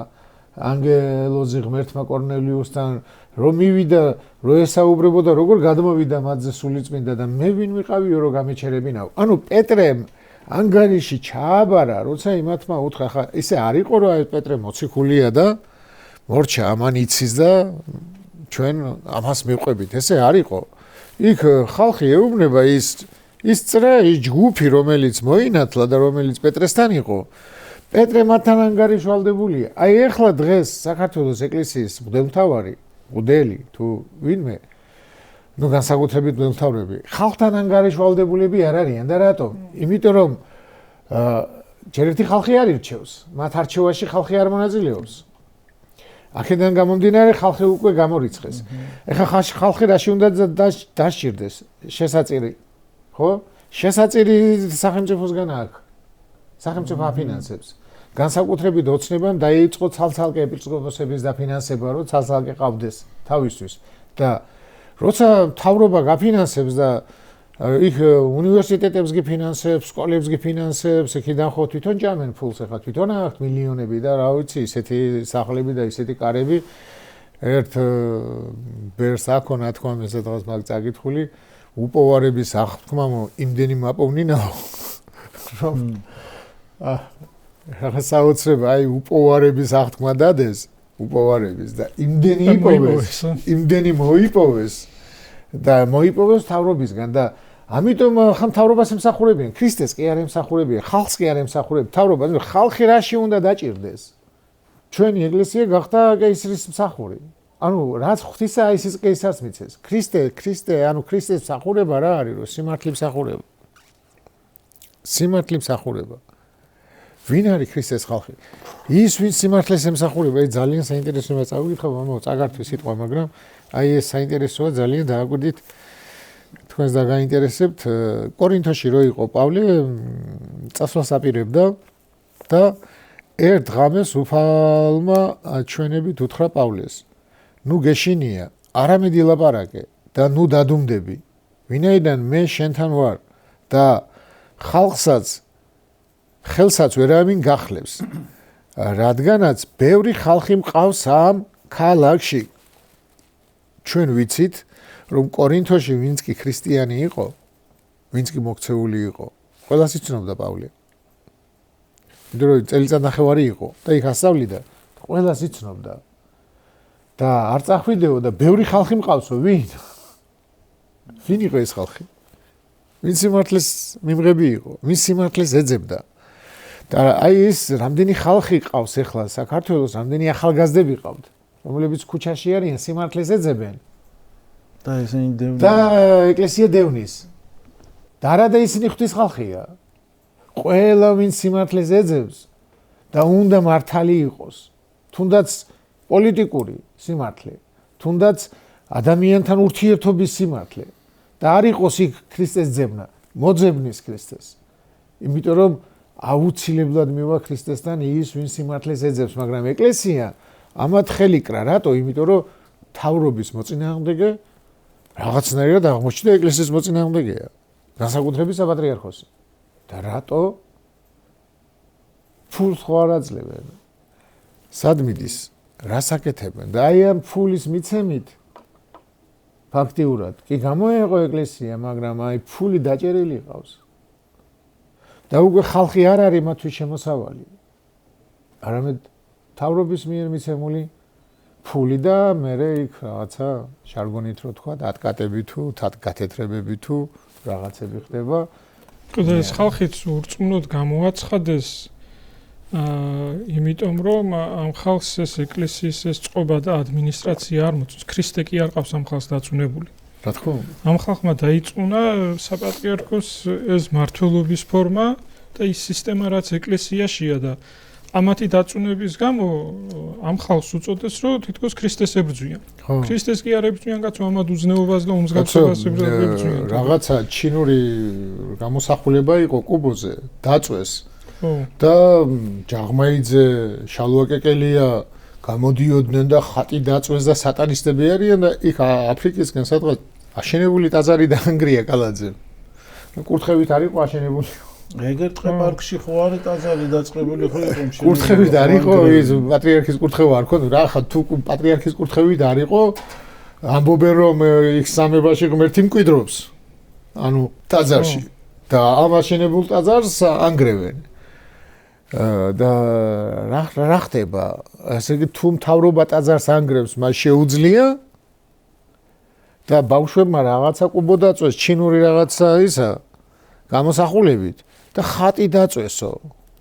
ანგელოზი ღმერთმა კორნელიუსთან, რომ მივიდა, რომ ესაუბრებოდა, როგორ გადმოვიდა მათზე სულიწმინდა და მე ვინ ვიყავიო, რომ გამეჩერებინაო. ანუ პეტრემ ანგარიში ჩააბარა, როცა იმათმა უთხრა, ხა ისე არ იყო, რომ აი პეტრე მოციქულია და მორჩა ამან იცის და ჩვენ ამას მივყვებით, ესე არ იყო. იქ ხალხი ეუბნება ის წრე, ის ჯგუფი, რომელიც მოინათლა და რომელიც პეტრესთან იყო, პეტრე მათთან ანგარიშვალდებულია. აი ეხლა დღეს საქართველოს ეკლესიის მღვდელმთავარი, მღვდელი თუ ვინმე, ნუ განსაკუთრებით მღვდელმთავრები, ხალხთან ანგარიშვალდებულები არ არიან და რატომ? იმიტომ რომ ჯერ ერთი ხალხი არ ირჩევს, მათ არჩევაში ხალხი არ მონაწილეობს. აქედან გამომდინარე ხალხი უკვე გამორიცხეს. ეხლა ხალხი რაში უნდა დასჭირდეს? შესაწირი, ხო? შესაწირი სახელმწიფოსგან აქვს. სახელმწიფო აფინანსებს. განსაკუთრებით ოცნებამ დაიწყო ცალ-ცალკე ეპისკოპოსების დაფინანსება, რომ ცალ-ცალკე ყავდეს თავისთვის და როცა მთავრობა გაფინანსებს და იქ უნივერსიტეტებს გიფინანსებს, სკოლებს გიფინანსებს, იქიდან ხო თვითონ ჭამენ ფულს, ეხლა თვითონ აქვთ მილიონები და რა ვიცი, ისეთი სახლები და ისეთი კარები. ერთ ბერს აქონა თქვა მე სადღაც მაგ წაკითხული, უპოვარების აღთქმამო იმდენი მაპოვნინაო, რომ რაღაც საოცრება, აი უპოვარების აღთქმა დადეს, უპოვარების და იმდენი მოიპოვეს და მოიპოვეს მთავრობისგან და ამიტომ ხან მთავრობას ემსახურებიან, ქრისტეს კი არ ემსახურებიან, ხალხს კი არ ემსახურებიან, მთავრობა, ხალხი რაში უნდა დაჭირდეს? ჩვენი ეკლესია გახდა კეისრის მსახური. ანუ რაც ღვთისა ის კეისარს მიცეს. ქრისტე, ანუ ქრისტეს მსახურება რა არის, რომ სიმართლე მსახურება. სიმართლე მსახურება. ვინ არის ქრისტეს ხალხი? ის ვინ სიმართლეს ემსახურება, აი ძალიან საინტერესოა წავიკითხა, წაგართვი სიტყვა, მაგრამ აი ეს საინტერესოა ძალიან დააკვირდით. თუ თქვენს და გაინტერესებთ კორინთოში რო იყო პავლე წასვლას აპირებდა და ერთ ღამეს უფალმა ჩვენებით უთხრა პავლეს ნუ გეშინია არამედ ილაპარაკე და ნუ დადუმდები ვინაიდან მე შენთან ვარ და ხელსაც ვერავინ გახლებს რადგანაც ბევრი ხალხი მყავს ამ ქალაქში ჩვენ ვიცით რომ კორინთოში ვინც კი ქრისტიანი იყო ვინც კი მოქცეული იყო ყველას იცნობდა პავლე იმიტომ რომ წელიწადნახევარი იყო და იქ ასწავლიდა ყველას იცნობდა და არ წახვიდეო და ბევრი ხალხი მყავსო ვინ იყო ეს ხალხი ვინ სიმართლეს მიმღები იყო ვინ სიმართლეს ეძებდა და აი ეს რამდენი ხალხი ყავს ახლა საქართველოს რამდენი ახალგაზრდები ყავთ რომლებიც ქუჩაში არიან სიმართლეს ეძებენ და ისინი დევნის და ეკლესია დევნის და არა და ისინი ღვთის ხალხია ყველა ვინ სიმართლეს ეძებს და უნდა მართალი იყოს თუნდაც პოლიტიკური სიმართლე თუნდაც ადამიანთან ურთიერთობის სიმართლე და არ იყოს იქ ქრისტეს ძებნა მოძებნის ქრისტეს იმიტომ რომ აუცილებლად მივა ქრისტესთან ის ვინ სიმართლეს ეძებს მაგრამ ეკლესია ამათ ხელი კრა რატო იმიტომ რომ თავრობის მოწინააღმდეგე რაღაცნაირად აღმოჩნდა ეკლესიის მოწინააღმდეგეა განსაკუთრებით საპატრიარქოსი და რატო ფულს ხო არ აძლევენ სად მიდის რას აკეთებენ და აი ამ ფულის მიცემით ფაქტიურად კი გამოეღო ეკლესია მაგრამ აი ფული დაჭერილი ყავს და უკვე ხალხი არ არის მათთვის შემოსავალი არამედ თავრობის მიერ მიცემული ფული და მერე იქ რაღაცა ჟარგონით რო თქვა ატკატები თუ გათეთრებები თუ რაღაცები ხდება და ეს ხალხიც ურწმუნოდ გამოაცხადეს იმიტომ რომ ამ ხალხს ეს ეკლესიის ეს წყობა და ადმინისტრაცია არ მოწონს ქრისტე კი არ ყავს ამ ხალხს დაწუნებული რა თქმა უნდა ამ ხალხმა დაიწუნა საპატრიარქოს ეს მართლობის ფორმა და ის სისტემა რაც ეკლესიაშია და ამათი დაწუნების გამო ამ ხალხს უწოდეს რომ თითქოს ქრისტეს ებრძვიან ქრისტეს კი არ ებრძვიან კაცო ამად უზნეობას და უმსგავსებას ებრძვიან რაღაცა ჩინური გამოსახულება იყო კუბოზე დაწვეს და ჯაღმაიძე შალვაკეკელია გამოდიოდნენ და ხატი დაწვეს და სატანისტები არიან და იქ აფრიკისკენ სადღაც აშენებული ტაძარი დაანგრია კალაძემ კურთხევით არ იყო აშენებული ეგერ ტყე პარკში ხო არის ტაძარი დაწყებული ხო იყო კურთხევით არ იყო ის პატრიარქის კურთხევა არ ქონდა რა ხა თუ პატრიარქის კურთხევით არ იყო ამბობენ რომ იქ სამებაში ღმერთი მკვიდრობს ანუ ტაძარში და ამ აშენებულ ტაძარს ანგრევენ და რა ხდება ასე იგი თუ მთავრობა ტაძარს ანგრევს მას შეუძლია და ბავშვებმა რაღაცა კუბო დაწვეს ჩინური რაღაცა ისა გამოსახულებით და ხატი დაწვესო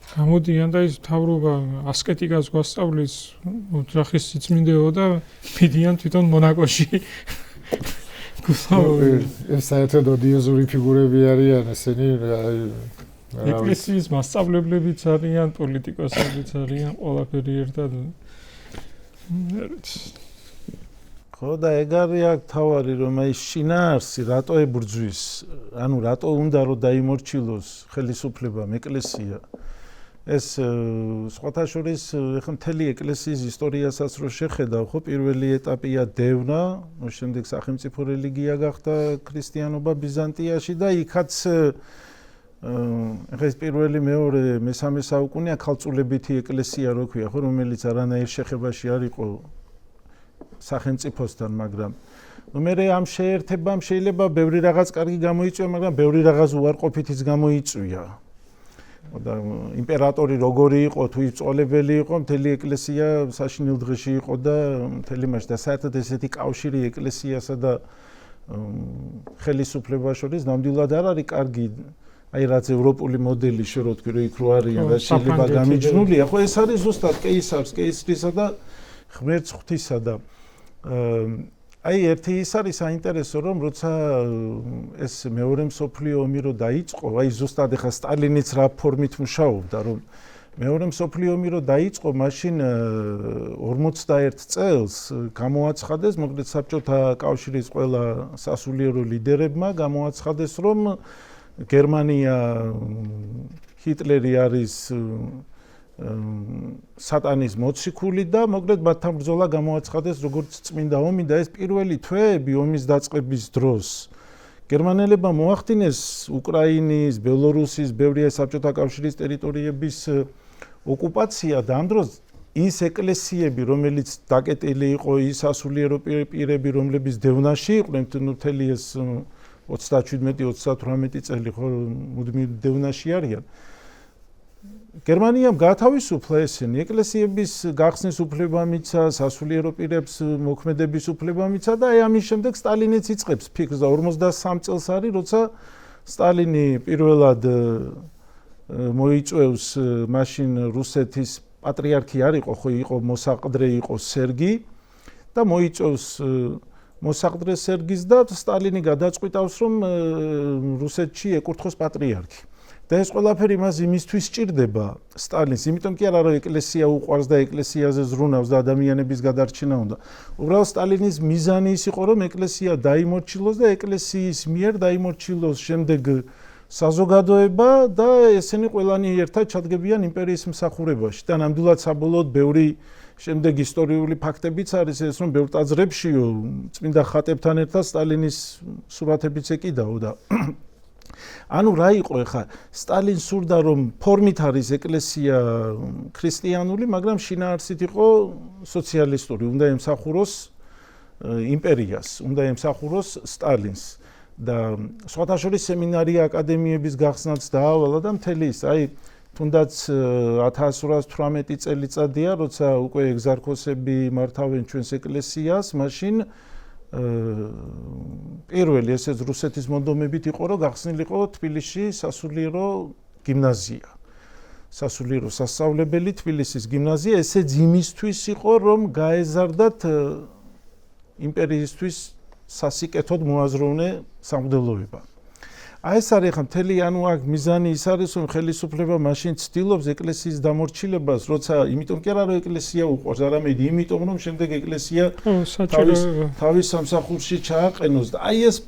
გამოდიან და ის მთავრობა ასკეტიკას გვასწავლის ოჯახის სიწმინდეო და მიდიან თვითონ მონაკოში ეს საერთოდ ოდიოზური ფიგურები არიან ესენი ეკლესიის მასწავლებლებიც არიან პოლიტიკოსებიც არიან ყველაფერი ერთად ხო და ეგ არის აქ თავარი რომ აი შინაარსი რატო ებრძვის ანუ რატო უნდა რომ დაიმორჩილოს ხელისუფლებამ ეკლესია ეს სხვათა შორის ეხლა მთელი ეკლესიის ისტორიასაც რო შეხედავ ხო პირველი ეტაპია დევნა შემდეგ სახელმწიფო რელიგია გახდა ქრისტიანობა ბიზანტიაში და იქაც ეხლა ეს პირველი მეორე მესამე საუკუნეა ქალწულებითი ეკლესია რო ქვია ხო რომელიც არანაირ შეხებაში არ იყო სახელმწიფოსთან მაგრამ მე ამ შეერთებამ შეიძლება ბევრი რაღაც კარგი გამოიწვია მაგრამ ბევრი რაღაც უარყოფითიც გამოიწვია და იმპერატორი როგორი იყო თუ იწოლებელი იყო მთელი ეკლესია საშინელ დღეში იყო და მთელი მასში და საერთოდ ესეთი კავშირი ეკლესიასა და ხელისუფლებას შორის ნამდვილად არ არის კარგი აი რაც ევროპული მოდელი შე რო თქვი რომ იქ რო არიან და შეიძლება გამიჯნულია ხო ეს არის ზუსტად კეისარს კეისრისა და ღმერთს ღვთისა და აი ერთი ის არის საინტერესო რომ როცა ეს მეორე მსოფლიო ომი რო დაიწყო აი ზუსტად ეხა სტალინიც რა ფორმით მუშაობდა რომ მეორე მსოფლიო ომი რო დაიწყო, მაშინ 51 წელს გამოაცხადეს, მოკლედ საბჭოთა კავშირის ყველა სასულიერო ლიდერებმა გამოაცხადეს, რომ გერმანია ჰიტლერი არის სატანის მოციქული და მოკლედ მათთან ბრძოლა გამოაცხადეს როგორც წმინდა ომი და ეს პირველი თვეები ომის დაწყების დროს გერმანელებმა მოახდინეს უკრაინის, ბელორუსის, ბევრი საბჭოთა კავშირის ტერიტორიების ოკუპაცია და ამ დროს ის ეკლესიები, რომელიც დაკეტილი იყო, ის სასულიერო პირები, რომლებიც დევნაში იყვნენ, მთელი ეს 37-38 წელი ხო მუდმივ დევნაში არიან. გერმანიამ გაათავისუფლა ესენი, ეკლესიების გახსნის უფლება მიცა, სასულიერო პირებს მოქმედების უფლება მიცა და ამის შემდეგ სტალინიც იწყებს ფიქრს და 53 წელს არის, როცა სტალინი პირველად მოიწვევს მაშინ რუსეთის პატრიარქი არ იყო, ხო იყო მოსაყდრე იყო სერგი და მოიწვევს მოსაყდრე სერგის და სტალინი გადაწყვიტავს, რომ რუსეთში ეკურთხოს პატრიარქი. და ეს ყველაფერი მას იმისთვის სჭირდება სტალინს, იმიტომ კი არა რომ ეკლესია უყვარს და ეკლესიაზე ზრუნავს და ადამიანების გადარჩენა უნდა. უბრალოდ სტალინის მიზანი ის იყო, რომ ეკლესია დაიმორჩილოს და ეკლესიის მიერ დაიმორჩილოს შემდეგ საზოგადოება და ესენი ყველანი ერთად ჩადგებიან იმპერიის მსახურებაში. და ნამდვილად საბოლოოდ ბევრი შემდეგ ისტორიული ფაქტებიც არის ეს, რომ ბევრ ტაძრებშიო წმინდა ხატებთან ერთად სტალინის სურათებიც ეკიდაო და ანუ რა იყო ხა სტალინს სურდა რომ ფორმით არის ეკლესია ქრისტიანული, მაგრამ შინაარსით იყო სოციალისტური, უნდა ემსახუროს იმპერიას, უნდა ემსახუროს სტალინს და სხვათა შორის სემინარია აკადემიების გახსნაც დაავალა და მთელი ის, აი თუნდაც 1818 წელიწადია, როცა უკვე ეგზარქოსები მართავენ ჩვენს ეკლესიას, მაშინ პირველი ესეც რუსეთის მონდომებით იყო, რომ გახსნილიყო თბილისში სასულიერო გიმნაზია. სასულიერო სასწავლებელი თბილისის გიმნაზია, ესეც იმისთვის იყო, რომ გაეზარდათ იმპერიისთვის სასიკეთოდ მოაზროვნე სამღვდელოება. აი ეს არის ხა მთელი ანუ აქ მიზანი ის არის, რომ ხელისუფლება მაშინ ცდილობს ეკლესიის დამორჩილებას, როცა იმიტომ კი არა რომ ეკლესია უყვარს, არამედ იმიტომ რომ შემდეგ ეკლესია თავის სამსახურში ჩააყენოს და აი ეს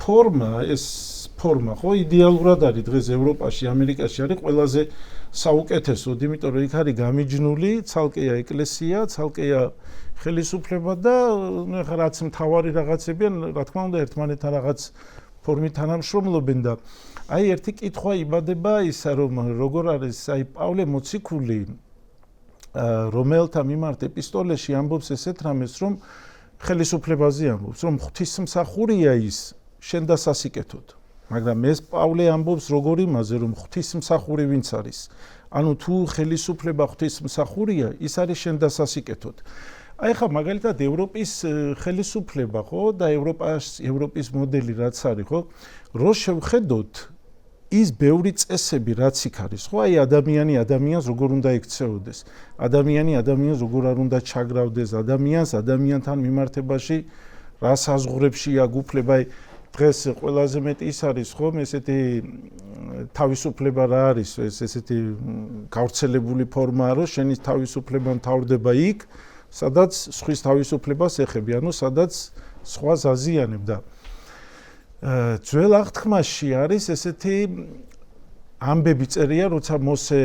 ფორმა ხო იდეალურად არის დღეს ევროპაში, ამერიკაში არის ყველაზე საუკეთესო, იმიტომ რომ იქ არის გამიჯნული ცალკეა ეკლესია, ცალკეა ხელისუფლება და ხა რაც მთავარი რაღაცებია, რა თქმა უნდა ერთმანეთთან რაღაც ფორმით თანამშრომლობენ და აი ერთი კითხვა იბადება ისა რომ როგორ არის აი პავლე მოციქული რომელთა მიმართ ეპისტოლეში ამბობს ესეთ რამეს რომ ხელისუფლებაზე ამბობს რომ ღვთისმსახურია ის შენ დასასიკეთოდ მაგრამ ეს პავლე ამბობს როგორ იმაზე რომ ღვთისმსახური ვინც არის ანუ თუ ხელისუფლება ღვთისმსახურია ის არის შენ დასასიკეთოდ აი ხა მაგალითად ევროპის ხელისუფლება ხო და ევროპის მოდელი რაც არის ხო რო შევხედოთ ის ბევრი წესები რაც იქ არის ხო აი ადამიანს როგორ უნდა ექცეოდეს ადამიანს როგორ არ უნდა ჩაგრავდეს ადამიანთან მიმართებაში რა საზღვრებშია გუფლება აი დღეს ყველაზე მეტი ის არის ხო ესეთი თავისუფლება რა არის ესეთი გავრცელებული ფორმაა რომ შენი თავისუფლება მთავრდება იქ სადაც სხვის თავისუფლებას ეხები, ანუ სადაც სხვა ზაზიანებ და ძველ აღთქმაში არის ესეთი ამბები წერია, როცა მოსე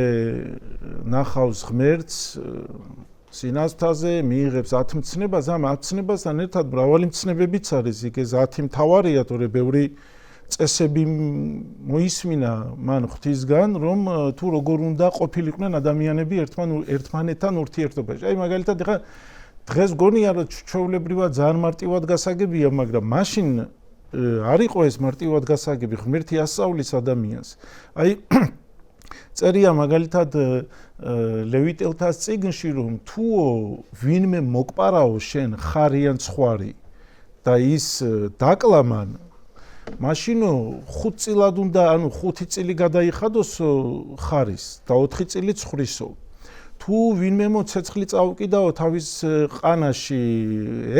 ნახავს ღმერთს სინასთაზე, მიიღებს 10 მცნებას, ამ 10 მცნებასთან ერთად მრავალი მცნებებიც არის, იქ ეს 10 მთავარია, თორე ბევრი წესები მოისმინა მან ღვთისგან, რომ თუ როგორ უნდა ყოფილიყვნენ ადამიანები ერთმანეთთან ურთიერთობაში. აი მაგალითად ეხა დღეს გონია რომ ჩვეულებრივად ძალიან მარტივად გასაგებია, მაგრამ მაშინ არ იყო ეს მარტივად გასაგები, ღმერთი ასწავლის ადამიანს. აი წერია მაგალითად ლევიტელთას წიგნში რომ თუო ვინმე მოგპარაო შენ ხარიან ცხვარი და ის დაკლამან მაშინო 5 წილად უნდა, ანუ 5 წილი გადაიხადოსო ხარის და 4 წილი ცხრისო. თუ ვინმე მოცეცხლი წაუკიდაო თავის ყანაში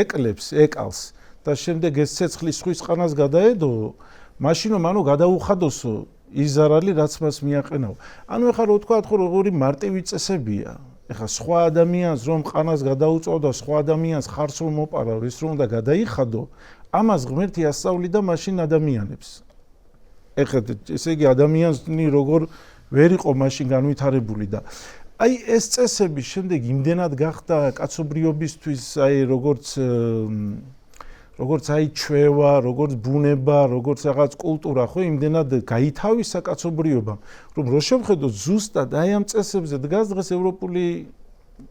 ეკალს და შემდეგ ეს ცეცხლი სხვის ყანას გადაედო, მაშინო მანო გადაუხადოსო ის ზარალი რაც მას მიაყენაო. ანუ ეხლა რო ვთქვა ხო როგორი მარტივი წესებია. ეხლა სხვა ადამიანს რომ ყანას გადაუწოდა, სხვა ადამიანს ხარს რომ მოპარავ, ის რომ უნდა გადაიხადო, ამას ღმერთი ასწავლიდა მაშინ ადამიანებს. ეხლა ესე იგი ადამიანი როგორ ვერ იყო მაშინ განვითარებული და აი ეს წესები შემდეგ იმდენად გახდა კაცობრიობისთვის აი როგორც აი ჩვევა, როგორც ბუნება, როგორც რაღაც კულტურა, ხო, იმდენად გაითავისა კაცობრიობამ, რომ რო შევხედოთ ზუსტად აი ამ წესებზე დგას დღეს ევროპული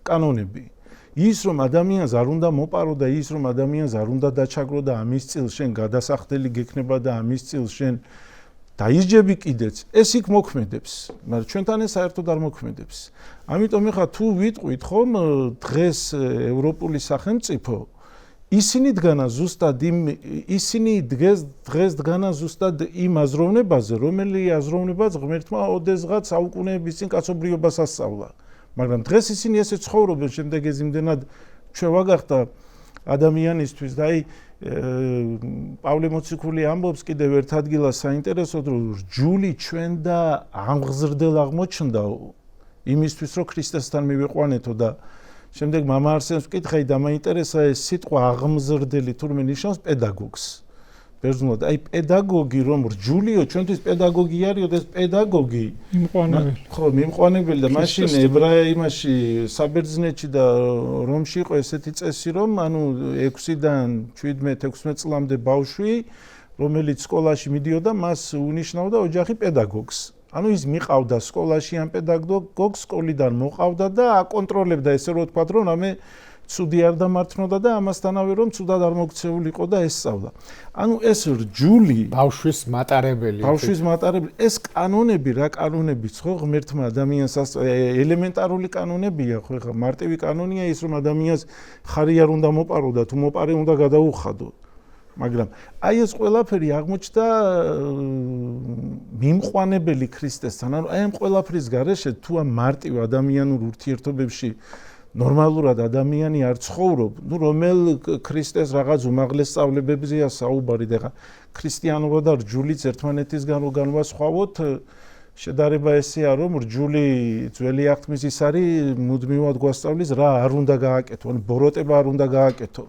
კანონები. ის რომ ადამიანს არ უნდა მოპარო და ის რომ ადამიანს არ უნდა დაჩაგრო და ამის წილ შენ გადასახდელი გექნება და ამის წილ შენ დაისჯები კიდეც, ეს იქ მოქმედებს, მაგრამ ჩვენთან ეს საერთოდ არ მოქმედებს. ამიტომ ეხლა თუ ვიტყვით ხომ დღეს ევროპული სახელმწიფო ისინი დგანა ზუსტად დღეს დგანა ზუსტად იმ აზროვნებაზე, რომელი აზროვნებაც ღმერთმა ოდესღაც საუკუნეების წინ კაცობრიობას ასწავლა. მაგრამ დღეს ისინი ესე ცხოვრობენ, შემდეგ ეს იმდენად ჩვევა გახდა ადამიანისთვის და აი პავლე მოციქული ამბობს კიდევ ერთ ადგილას საინტერესოდ, რომ რჯული ჩვენ და ამღზრდელ აღმოჩნდაო იმისთვის, რომ ქრისტესთან მივიყვანეთო და შემდეგ მამა არსენს ვკითხე და მაინტერესა ეს სიტყვა აღმზრდელი თურმე ნიშნავს პედაგოგს. ბერძნულად აი პედაგოგი რომ რჯულიო ჩვენთვის პედაგოგი არისო და ეს პედაგოგი მიმყვანებელი. ხო, მიმყვანებელი და მაშინ იმაში საბერძნეთში და რომში იყო ესეთი წესი რომ ანუ 6-დან 17-16 წლამდე ბავშვი რომელიც სკოლაში მიდიოდა მას უნიშნავდა ოჯახი პედაგოგს. ანუ ის მიყავდა სკოლაში ამ პედაგოგს სკოლიდან მოყავდა და აკონტროლებდა ესე რომ ვთქვათ რომ რამე ცუდი არ დამართნოდა და ამასთანავე რომ ცუდად არ მოქცეულიყო და ესწავლა. ანუ ეს რჯული ბავშვის მატარებელი ეს კანონები რა კანონებიც ხო ღმერთმა ადამიანს ელემენტარული კანონებია ხო ხა მარტივი კანონია ის რომ ადამიანს ხარი არ უნდა მოპარო და თუ მოპარე უნდა გადაუხადო. მაგრამ აი ეს ყველაფერი აღმოჩნდა მიმყვანებელი ქრისტესთან. ანუ აი ამ ყველაფრის გარეშე თუ ამ მარტივ ადამიანურ ურთიერთობებში ნორმალურად ადამიანი არ ცხოვრობ, ნუ რომელ ქრისტეს რაღაც უმაღლეს სწავლებებზეა საუბარი და ქრისტიანობა და რჯულიც ერთმანეთისგან რო განვასხვავოთ, შედარება ესეა რომ რჯული ძველი აღთქმის ის არის მუდმივად გვასწავლის რა არ უნდა გააკეთო, ანუ ბოროტება არ უნდა გააკეთო.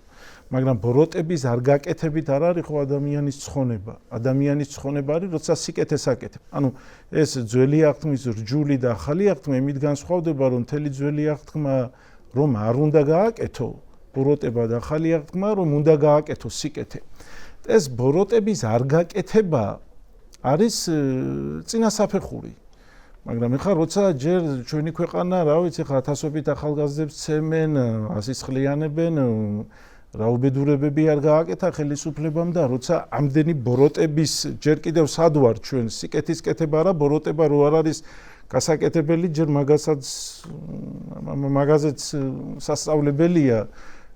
მაგრამ ბოროტების არ გაკეთებით არ არის ხო ადამიანის ცხონება. ადამიანის ცხონება არის როცა სიკეთეს აკეთებ. ანუ ეს ძველი აღთქმის რჯული და ახალი აღთქმა იმით განსხვავდება რომ მთელი ძველი აღთქმა რომ არ უნდა გააკეთო ბოროტება და ახალი აღთქმა რომ უნდა გააკეთო სიკეთე. ეს ბოროტების არ გაკეთება არის წინასაფეხური. მაგრამ ეხლა როცა ჯერ ჩვენი ქვეყანა, რა ვიცი, ხა ათასობით ახალგაზრდებს ცემენ, ასისხლიანებენ, რაუბედურებები არ გააკეთა ხელისუფლებამ და როცა ამდენი ბოროტების ჯერ კიდევ სად ვარ ჩვენ სიკეთის კეთება რა ბოროტება რო არ არის გასაკეთებელი ჯერ მაგაზეც სასწავლებელია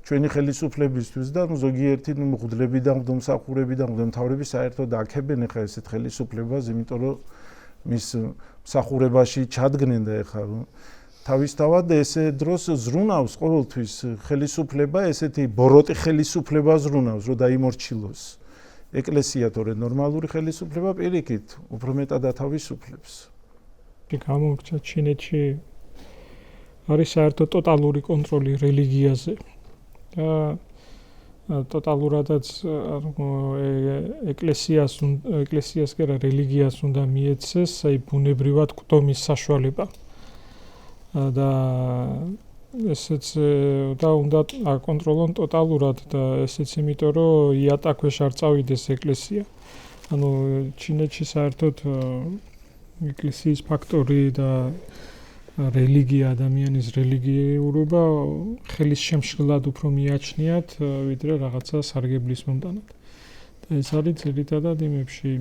ჩვენი ხელისუფლებისთვის და ზოგიერთი მღვდლებიდან მღვდელმსახურებიდან მღვდელმთავრები საერთოდ აქებენ ეხა ესეთ ხელისუფლებას იმიტომ რომ მის მსახურებაში ჩადგნენ და ეხა თავისთავად ესე დროს ზრუნავს ყოველთვის ხელისუფლება ესეთი ბოროტი ხელისუფლება ზრუნავს რომ დაიმორჩილოს ეკლესია თორე ნორმალური ხელისუფლება პირიქით უფრო მეტად ათავისუფლებს გამორჩა ჩინეთში არის საერთოდ ტოტალური კონტროლი რელიგიაზე და ტოტალურადაც ეკლესიას კი არა რელიგიას უნდა მიეცეს აი ბუნებრივად კვდომის საშუალება და ესეც და უნდა აკონტროლონ ტოტალურად და ესეც იმიტომ რომ იატაკქვეშ არ წავიდეს ეკლესია ანუ ჩინეთში საერთოდ ეკლესიის ფაქტორი და რელიგია ადამიანის რელიგიურობა ხელის შემშლად უფრო მიაჩნიათ ვიდრე რაღაცა სარგებლის მომტანად და ეს არის ძირითადად იმებში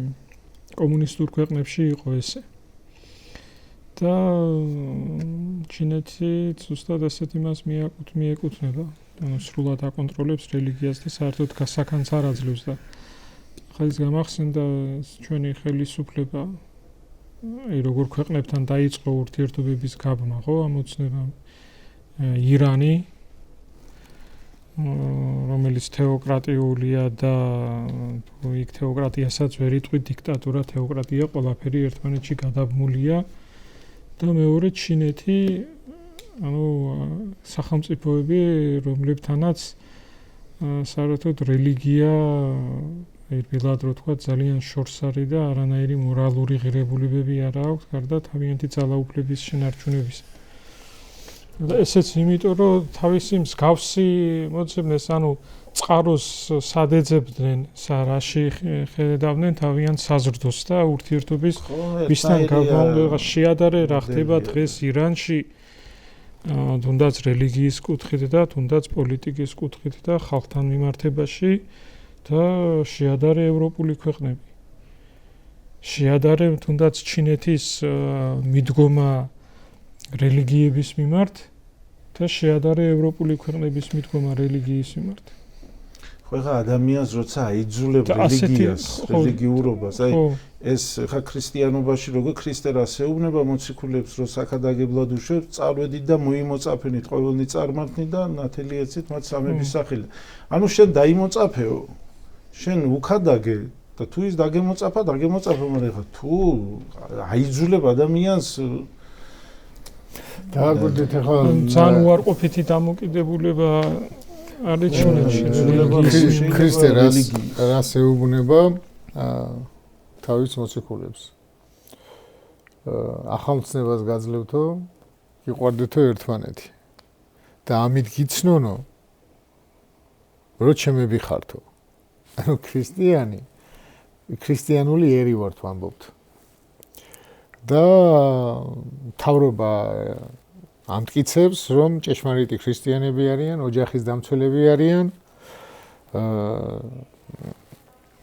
კომუნისტურ ქვეყნებში იყო ესე და ჩინეთი ზუსტად ესეთ იმას მიეკუთვნება ანუ სრულად აკონტროლებს რელიგიას და საერთოდ გასაქანს არ აძლევს და ხა ის გამახსენდა ჩვენი ხელისუფლება აი როგორ ქვეყნებთან დაიწყო ურთიერთობების გაბმა ხო ამოცნება ირანი რომელიც თეოკრატიულია და იქ თეოკრატიასაც ვერ იტყვი დიქტატურა, თეოკრატია, ყველაფერი ერთმანეთში გადაბმულია და მეორე ჩინეთი, ანუ სახელმწიფოები, რომლებთანაც საერთოდ რელიგია ერთბილად რო თქვა ძალიან შორს არის და არანაირი მორალური ღირებულებები არ აქვს, გარდა თავიანთი ძალაუფლების შენარჩუნების. და ესეც იმიტომ, რომ თავისი მსგავსი მოძებნეს, ანუ წყაროს სადეძებდნენ, რაში ხედავდნენ თავიანთ საზრდოს და ურთიერთობის მისთან გამომღება შეადარე რა ხდება დღეს ირანში, თუნდაც რელიგიის კუთხით და თუნდაც პოლიტიკის კუთხით და ხალხთან მიმართებაში და შეადარე ევროპული ქვეყნები. შეადარე თუნდაც ჩინეთის მიდგომა რელიგიების მიმართ და შეადარე ევროპული ქვეყნების მიდგომა რელიგიის მიმართ. ხო, ხა ადამიანს როცა აიძულებ რელიგიას, რელიგიურობას, აი ეს ხა ქრისტიანობაში როგორ ქრისტე რას ეუბნება მოციქულებს, რომ საქადაგებლად უშვებთ, წავედით და მოიმოწაფენით ყოველნი წარმართნით და ნათელი ეცით მათ სამების სახელი. ანუ შენ დაიმოწაფეო, შენ უქადაგე და თუ ის დაგემოწაფა, მაგრამ ხა თუ აიძულებ ადამიანს დააგვირდით ახლა ძალიან უარყოფითი დამოკიდებულება არის ჩინეთში. ქრისტე რას ეუბნება თავის მოციქულებს. ახალმცნებას გაძლევთო, გიყვარდეთო ერთმანეთი. და ამით გიცნონო, რომ ჩემები ხართო. ანუ ქრისტიანული ერი ვართ ვამბობთ. და თავრობა ამტკიცებს, რომ ჭეშმარიტი ქრისტიანები არიან, ოჯახის დამცველები არიან.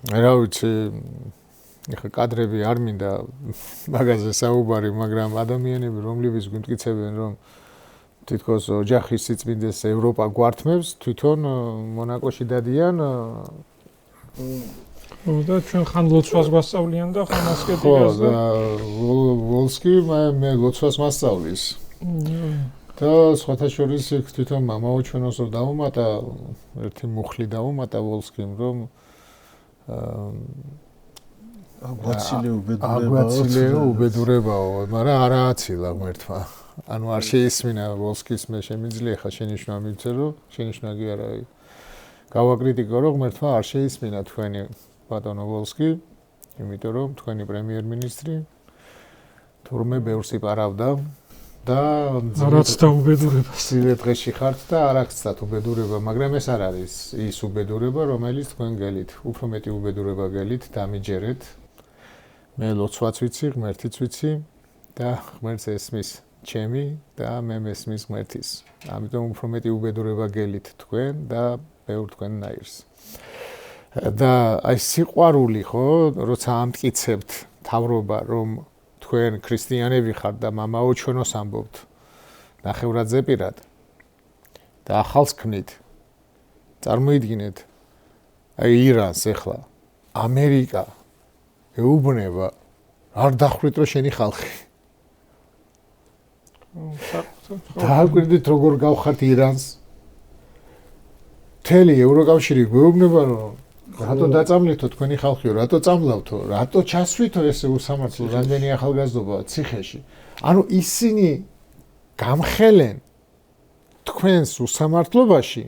რა ვიცი, ეხლა კადრები არ მინდა მაგაზე საუბარი, მაგრამ ადამიანები, რომლებიც გვიმტკიცებენ, რომ თითქოს ოჯახის სიწმინდეს ევროპა გვართმევს, თვითონ მონაკოში დადიან. და ჩვენ ხან ლოცვას გვასწავლიან და ხან ასკეტიკას და ვოლსკი მე ლოცვას მასწავლის. და სხვათა შორის თვითონ მამაო ჩვენოსო დაუმატა, ერთი მუხლი დაუმატა ვოლსკიმ, რომ აგვაცილეო უბედურებაო, მაგრამ არა აცილა ღმერთმა. ანუ არ შეისმინა ვოლსკის მე შემიძლია ხა შენიშვნა მივცე, რომ შენიშვნა კი არა. გავაკრიტიკო, რომ ღმერთმა არ შეისმინა თქვენი ბატონო ვოლსკი, იმიტომ რომ თქვენი პრემიერ-მინისტრი თურმე ბევრს იპარავდა და არაც და უბედურებას. ძილე დღეში ხართ და არ აქცდათ უბედურება, მაგრამ ეს არ არის ის უბედურება, რომელიც თქვენ გელით, უფრო მეტი უბედურება გელით, დამიჯერეთ. მე ლოცვაც ვიცი, ღმერთიც ვიცი და ღმერთს ესმის ჩემი და მე მესმის ღმერთის. ამიტომ უფრო მეტი უბედურება გელით თქვენ და ბევრ თქვენნაირს. და აი სიყვარული ხო, როცა ამტკიცებთ თავრობა, რომ თქვენ ქრისტიანები ხართ და მამაო ჩვენოს ამბობთ ნახევრად ზეპირად და ახალს ქმნით. წარმოიდგინეთ, აი ირანს ახლა ამერიკა ეუბნება არ დახვით რომ შენი ხალხი. დააკვირდით როგორ გავხართ ირანს. მთელი ევროკავშირი გვეუბნება რომ რატო დაწამლითო თქვენი ხალხიო, რატო წამლავთო, რატო ჩასვითო ესე უსამართლო რამდენი ახალგაზრდობა ციხეში. ანუ ისინი გამხელენ თქვენს უსამართლობაში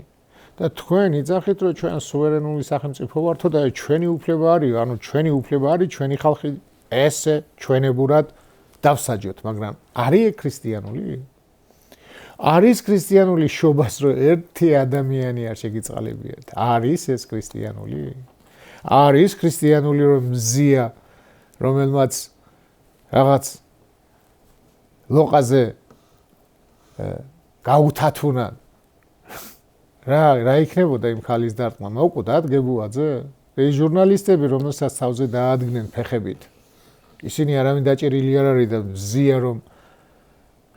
და თქვენ იძახით რომ ჩვენ სუვერენული სახელმწიფო ვართო და ჩვენი უფლება არის, ანუ ჩვენი უფლება არის ჩვენი ხალხი ესე ჩვენებურად დავსაჯოთ, მაგრამ არის ქრისტიანული? არის ქრისტიანული შობას რომ ერთი ადამიანი არ შეგიწყალებიათ? არის ეს ქრისტიანული? არის ქრისტიანული რომ მზია რომელმაც რაღაც ლოყაზე გაუთათუნან რა იქნებოდა იმ ხალის დარტყმა? მოუკვდათ გებუაძე? ეს ჟურნალისტები რომელსაც თავზე დაადგნენ ფეხებით. ისინი არავინ დაჭერილი არ არის და მზია რომ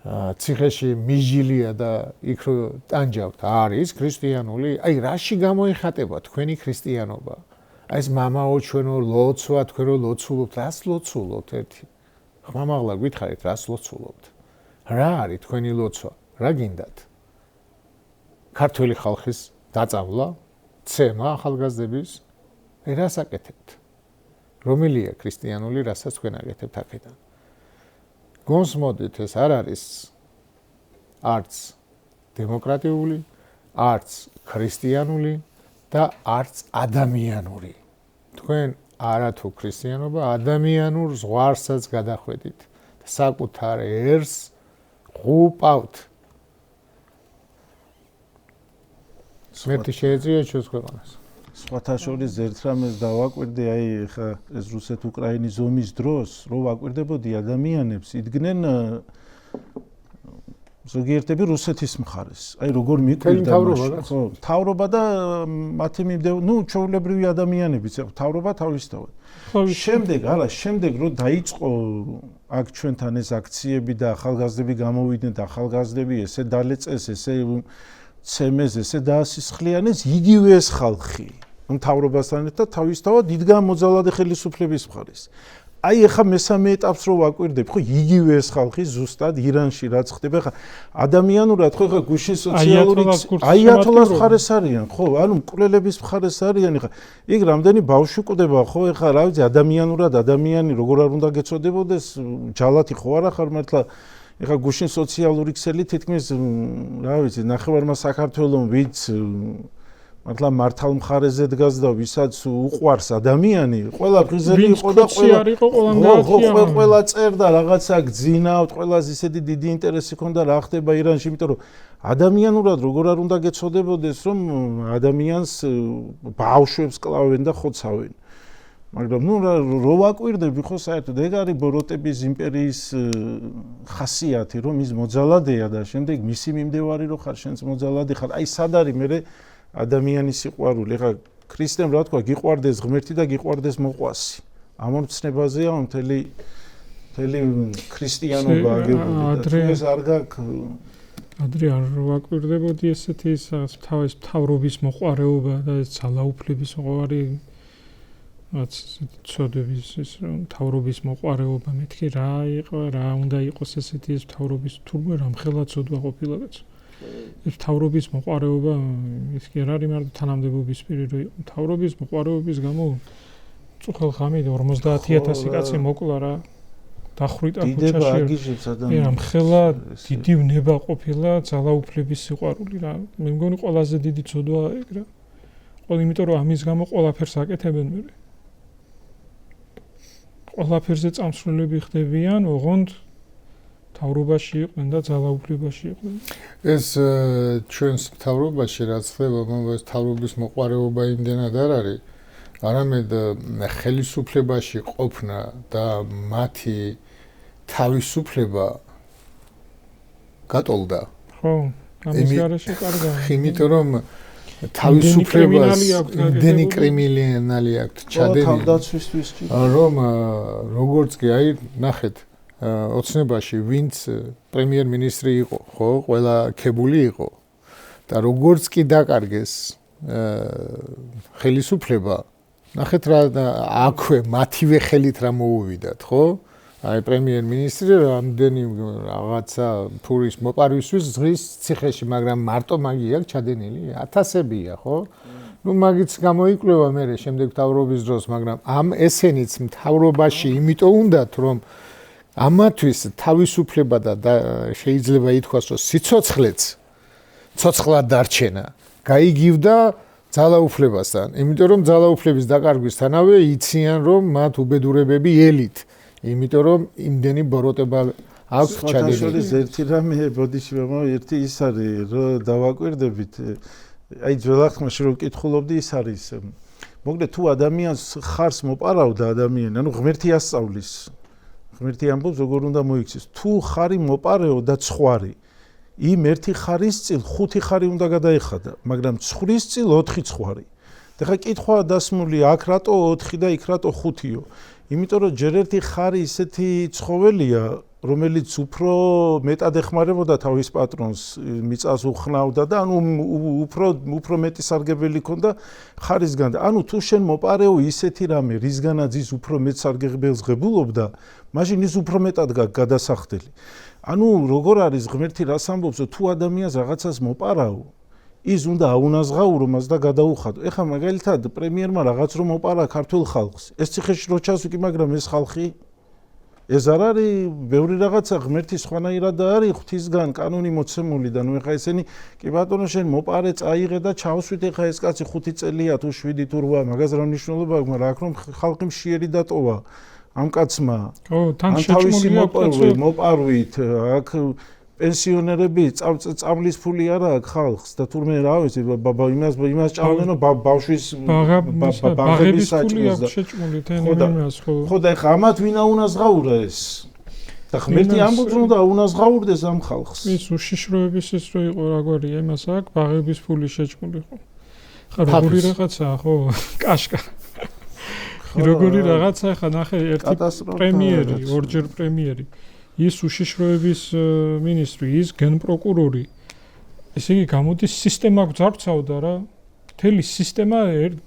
ციხეში მიჟილია და იქ რო ტანჯავთ. არის ქრისტიანული? აი რაში გამოიხატება თქვენი ქრისტიანობა? აი ეს მამაო ჩვენო ლოცვა, თქვენ რო ლოცულობთ, რას ლოცულობთ ერთი? ხმამაღლა გითხარით რას ლოცულობთ? რა არის თქვენი ლოცვა? რა გინდათ? ქართველი ხალხის დაწავლა, ცემა ახალგაზრდების რას აკეთებთ? რომელია ქრისტიანული, რასაც თქვენ აკეთებთ აქედან? გონს მოდით ეს არ არის არც დემოკრატიული, არც ქრისტიანული და არც ადამიანური. თქვენ არათუ ქრისტიანობა ადამიანურ ზღვარსაც გადახვედით და საკუთარ ერს ღუპავთ. მერტი შეეძია ჩვენს ქვეყანას. სხვათა შორის ერთ რამეს დავაკვირდი, აი ხა ეს რუსეთ-უკრაინის ომის დროს, რო ვაკვირდებოდი ადამიანებს, იდგნენ ზოგიერთები რუსეთის მხარეს. აი როგორ მიკვირდა ხო, თავრობა და მათი ჩვეულებრივი ადამიანებიც, თავრობა თავისთავად. შემდეგ რო დაიწყო აქ ჩვენთან ეს აქციები და ახალგაზრდები გამოვიდნენ და ახალგაზრდები ესე დალეწეს, ესე ცემეს, ესე დაასისხლიანეს, იგივე ეს ხალხი. თავრობასთან ერთად თავისთავად იდგა მოძალადე ხელისუფლების მხარეს. აი ეხა მესამე ეტაპს რო ვაკვირდებ, ხო იგივე ეს ხალხი ზუსტად ირანში რაც ხდება, ხა ადამიანურად ხო ხა გუშინ სოციალური აიათოლას მხარეს არიან, ხო, ანუ მკვლელების მხარეს არიან, ხა იქ რამდენი ბავშვი კვდება, ხო, ეხა რა ვიცი ადამიანურად ადამიანი როგორ არ უნდა გეწოდებოდეს, ჯალათი ხო არა ხარ მართლა, ეხა გუშინ სოციალური ქსელი თითქმის რა ვიცი, ნახევარმა საქართველოს ვიც მართლა მართალ მხარეზე დგას და ვისაც უყვარს ადამიანი, ყველა ღიზელი იყო და ყველა წერდა რაღაცა გძინავთ, ყველას ისეთი დიდი ინტერესი ჰქონდა რა ხდება ირანში, იმიტომ რომ ადამიანურად როგორ არ უნდა გეცოდებოდეს, რომ ადამიანს ბავშვებს კლავენ და ხოცავენ. მაგრამ რო ვაკვირდები ხო საერთოდ ეგ არის ბოროტების იმპერიის ხასიათი, რომ ის მოძალადეა და შემდეგ მისი მიმდევარი რო ხარ, შენც მოძალადე ხარ. აი სად არის მე ადამიანის სიყვარული, ეხლა ქრისტემ რა თქვა, გიყვარდეს ღმერთი და გიყვარდეს მოყვასი. ამორცნებაზეა მთელი ქრისტიანობა აგებული. ეს არ გაქვს ადრე არ ვაკვირდებოდი ესეთი თავის მთავრობის მოყვარეობა და ეს ძალაუფლების მოყვარი რაც ცოდების ეს მთავრობის მოყვარეობა მეთქი რა იყო, რა უნდა იყოს ესეთი ეს მთავრობის თურმე რამხელა ცოდვა ყოფილა. ეს მთავრობის მოყვარეობა ის კი არ არის მარტო თანამდებობის პირი რო იყო. მთავრობის მოყვარეობის გამო წუხელ ხამით 50000 კაცი მოკლა რა. დახვრიტა ქუჩაში. რამხელა დიდი ვნება ყოფილა ძალაუფლების სიყვარული რა. მე მგონი ყველაზე დიდი ცოდვა ეგ რა. იმიტომ რომ ამის გამო ყველაფერს აკეთებენ მე. ყველაფერზე წამსვლელები ხდებიან, ოღონდ თავრობაში იყვნენ და ძალაუფლებაში იყვნენ. ეს ჩვენს თავრობაში რაც ხდება, მომავალ თავრობის მოყვარეობა იმდენად არ არის, არამედ ხელისუფლებაში ყოფნა და მათი თავისუფლება გატოლდა. ხო, ამის გარეშე კარგია. იმიტომ რომ თავისუფლებას იმდენი კრიმინალი აქვს ჩადენილი. თავდაცვისთვის რომ როგორც კი აი ნახეთ ოცნებაში ვინც პრემიერ-მინისტრი იყო, ხო, ყველა ქებული იყო და როგორც კი დაკარგეს ხელისუფლება, ნახეთ რა აქვე მათივე ხელით რა მოუვიდათ, ხო? აი პრემიერ-მინისტრი რამდენი რაღაცა ფურის მოპარვისთვის ზღვის ციხეში, მაგრამ მარტო მაგი აქვს ჩადენილი, ათასებია, ხო? ნუ მაგიც გამოიკვლევა მე შემდეგ მთავრობის დროს, მაგრამ ამ ესენიც მთავრობაში იმიტომ უნდათ, რომ ამათვის თავისუფლება და შეიძლება ითქვას, რომ სიცოცხლეც ცოცხლად დარჩენა გაიგივდა ძალაუფლებასთან, იმიტომ რომ ძალაუფლების დაკარგვისთანავე იციან, რომ მათ უბედურებები ელით, იმიტომ რომ იმდენი ბოროტება აქვს ჩადენილი. ერთი რამე ბოდიში ერთი ის არის, რომ დავაკვირდებით, აი ძველახმაში რომ კითხულობდი ის არის, მოგდეთ თუ ადამიანს ხარს მოპარავდა ადამიანი, ანუ ღმერთი ასწავლის ღმერთი ამბობს როგორ უნდა მოიქცეს. თუ ხარი მოპარეო და ცხვარი, იმ ერთი ხარის წილ 5 ხარი უნდა გადაეხადა, მაგრამ ცხვრის წილ 4 ცხვარი. და ხა კითხვაა დასმული, აქ რატო 4 და იქ რატო 5-იო? იმიტომ რომ ჯერ ერთი ხარი ისეთი ცხოველია, რომელიც უფრო მეტად ეხმარებოდა თავის პატრონს, მიწას უხნავდა და ანუ უფრო მეტი სარგებელი ჰქონდა ხარისგან. ანუ თუ შენ მოპარეო ისეთი რამე, რისგანაც ის უფრო მეტ სარგებელს ღებულობდა, მაშინ ის უფრო მეტად გადასახდელი. ანუ როგორ არის ღმერთი რას ამბობს, თუ ადამიანს რაღაცას მოპარავ, ის უნდა აუნაზღაურო მას და გადაუხადო. ეხლა მაგალითად პრემიერმა რაღაც რომ მოპარა ქართულ ხალხს. ეს ციხეში რო ჩასვიკი, მაგრამ ეს ხალხი ეს არ არის ბევრი რაღაცა ღმერთი სხვანაირად არის ღვთისგან კანონი მოცემული და ნუ ეხლა ესენი კი ბატონო შენ მოპარე წაიღე და ჩავსვით ეხლა ეს კაცი 5 წელია თუ 7 თუ 8 მაგას რა მნიშვნელობა აქვს, მაგრამ აქ რომ ხალხი მშიერი დატოვა ამ კაცმა. ხო, თან შეჭმულია მოპარვით აქ პენსიონერები წამლის ფული არა აქვს ხალხს და თურმე რა ვიცი იმას ჭამდენო ბავშვის ბაღების ფული აქვს შეჭმული თენემას ხო. ხო და ეხლა ამათ ვინ აუნაზღაურა ეს? და ღმერთი ამბობს რომ აუნაზღაურდეს ამ ხალხს. ის უშიშროების ის რო იყო რაგვარია იმას აქვს ბაღების ფული შეჭმული ხო. ხა როგორი რაღაცაა ხო კაშკა. როგორი რაღაცა ხა ნახე ერთი პრემიერი, ორჯერ პრემიერი. ის უშიშროების მინისტრი, ის გენპროკურორი. ესე იგი გამოდის სისტემა გვძარცავდა რა. მთელი სისტემა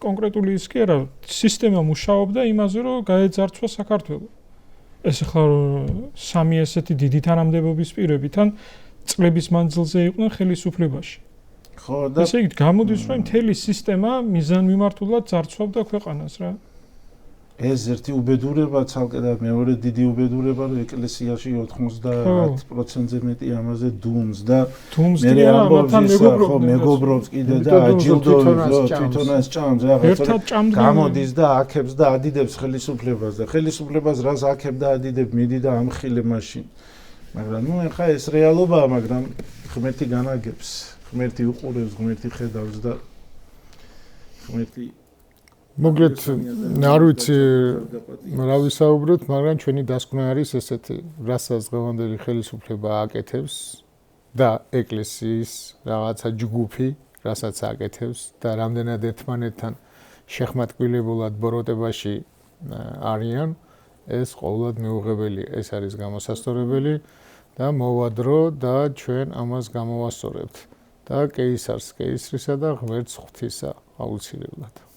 კონკრეტული ის კი არა, სისტემა მუშაობდა იმაზე, რომ გაეძარცვა საქართველო. ეს ახლა სამი ესეთი დიდი თანამდებობის პირებიდან წლების მანძილზე იყვნენ ხელისუფლებაში. ხო და ესე იგი გამოდის, რომ მთელი სისტემა მიზანმიმართულად ძარცვავდა ქვეყანას რა. ეს ერთი უბედურება ცალკე და მეორე დიდი უბედურება რომ ეკლესიაში 90%-ზე მეტი ამაზე დუმს და მე ამათან მეგობრობს კიდე და აჯილდოებს თვითონაც ჭამს რაღაცა გამოდის და აქებს და ადიდებს ხელისუფლებას და ხელისუფლებას რას აქებ და ადიდებ მიდი და ამხილე მაშინ. მაგრამ ნუ ეხა ეს რეალობაა, მაგრამ ღმერთი განაგებს, ღმერთი უყურებს, ღმერთი ხედავს და ღმერთი მოგეთ არ ვიცი რა ვისაუბროთ, მაგრამ ჩვენი დასკვნა არის ესეთი, რასაც დღევანდელი ხელისუფლება აკეთებს და ეკლესიის რაღაცა ჯგუფი, რასაც აკეთებს და რამდენად ერთმანეთთან შეხმატკილებულად ბოროტებაში არიან, ეს ყოველად მეუღებელი, ეს არის გამოსასწორებელი და მოვა დრო და ჩვენ ამას გამოვასწორებთ და კეისარს კეისრისა და ღმერთს ღვთისა აუცილებლად.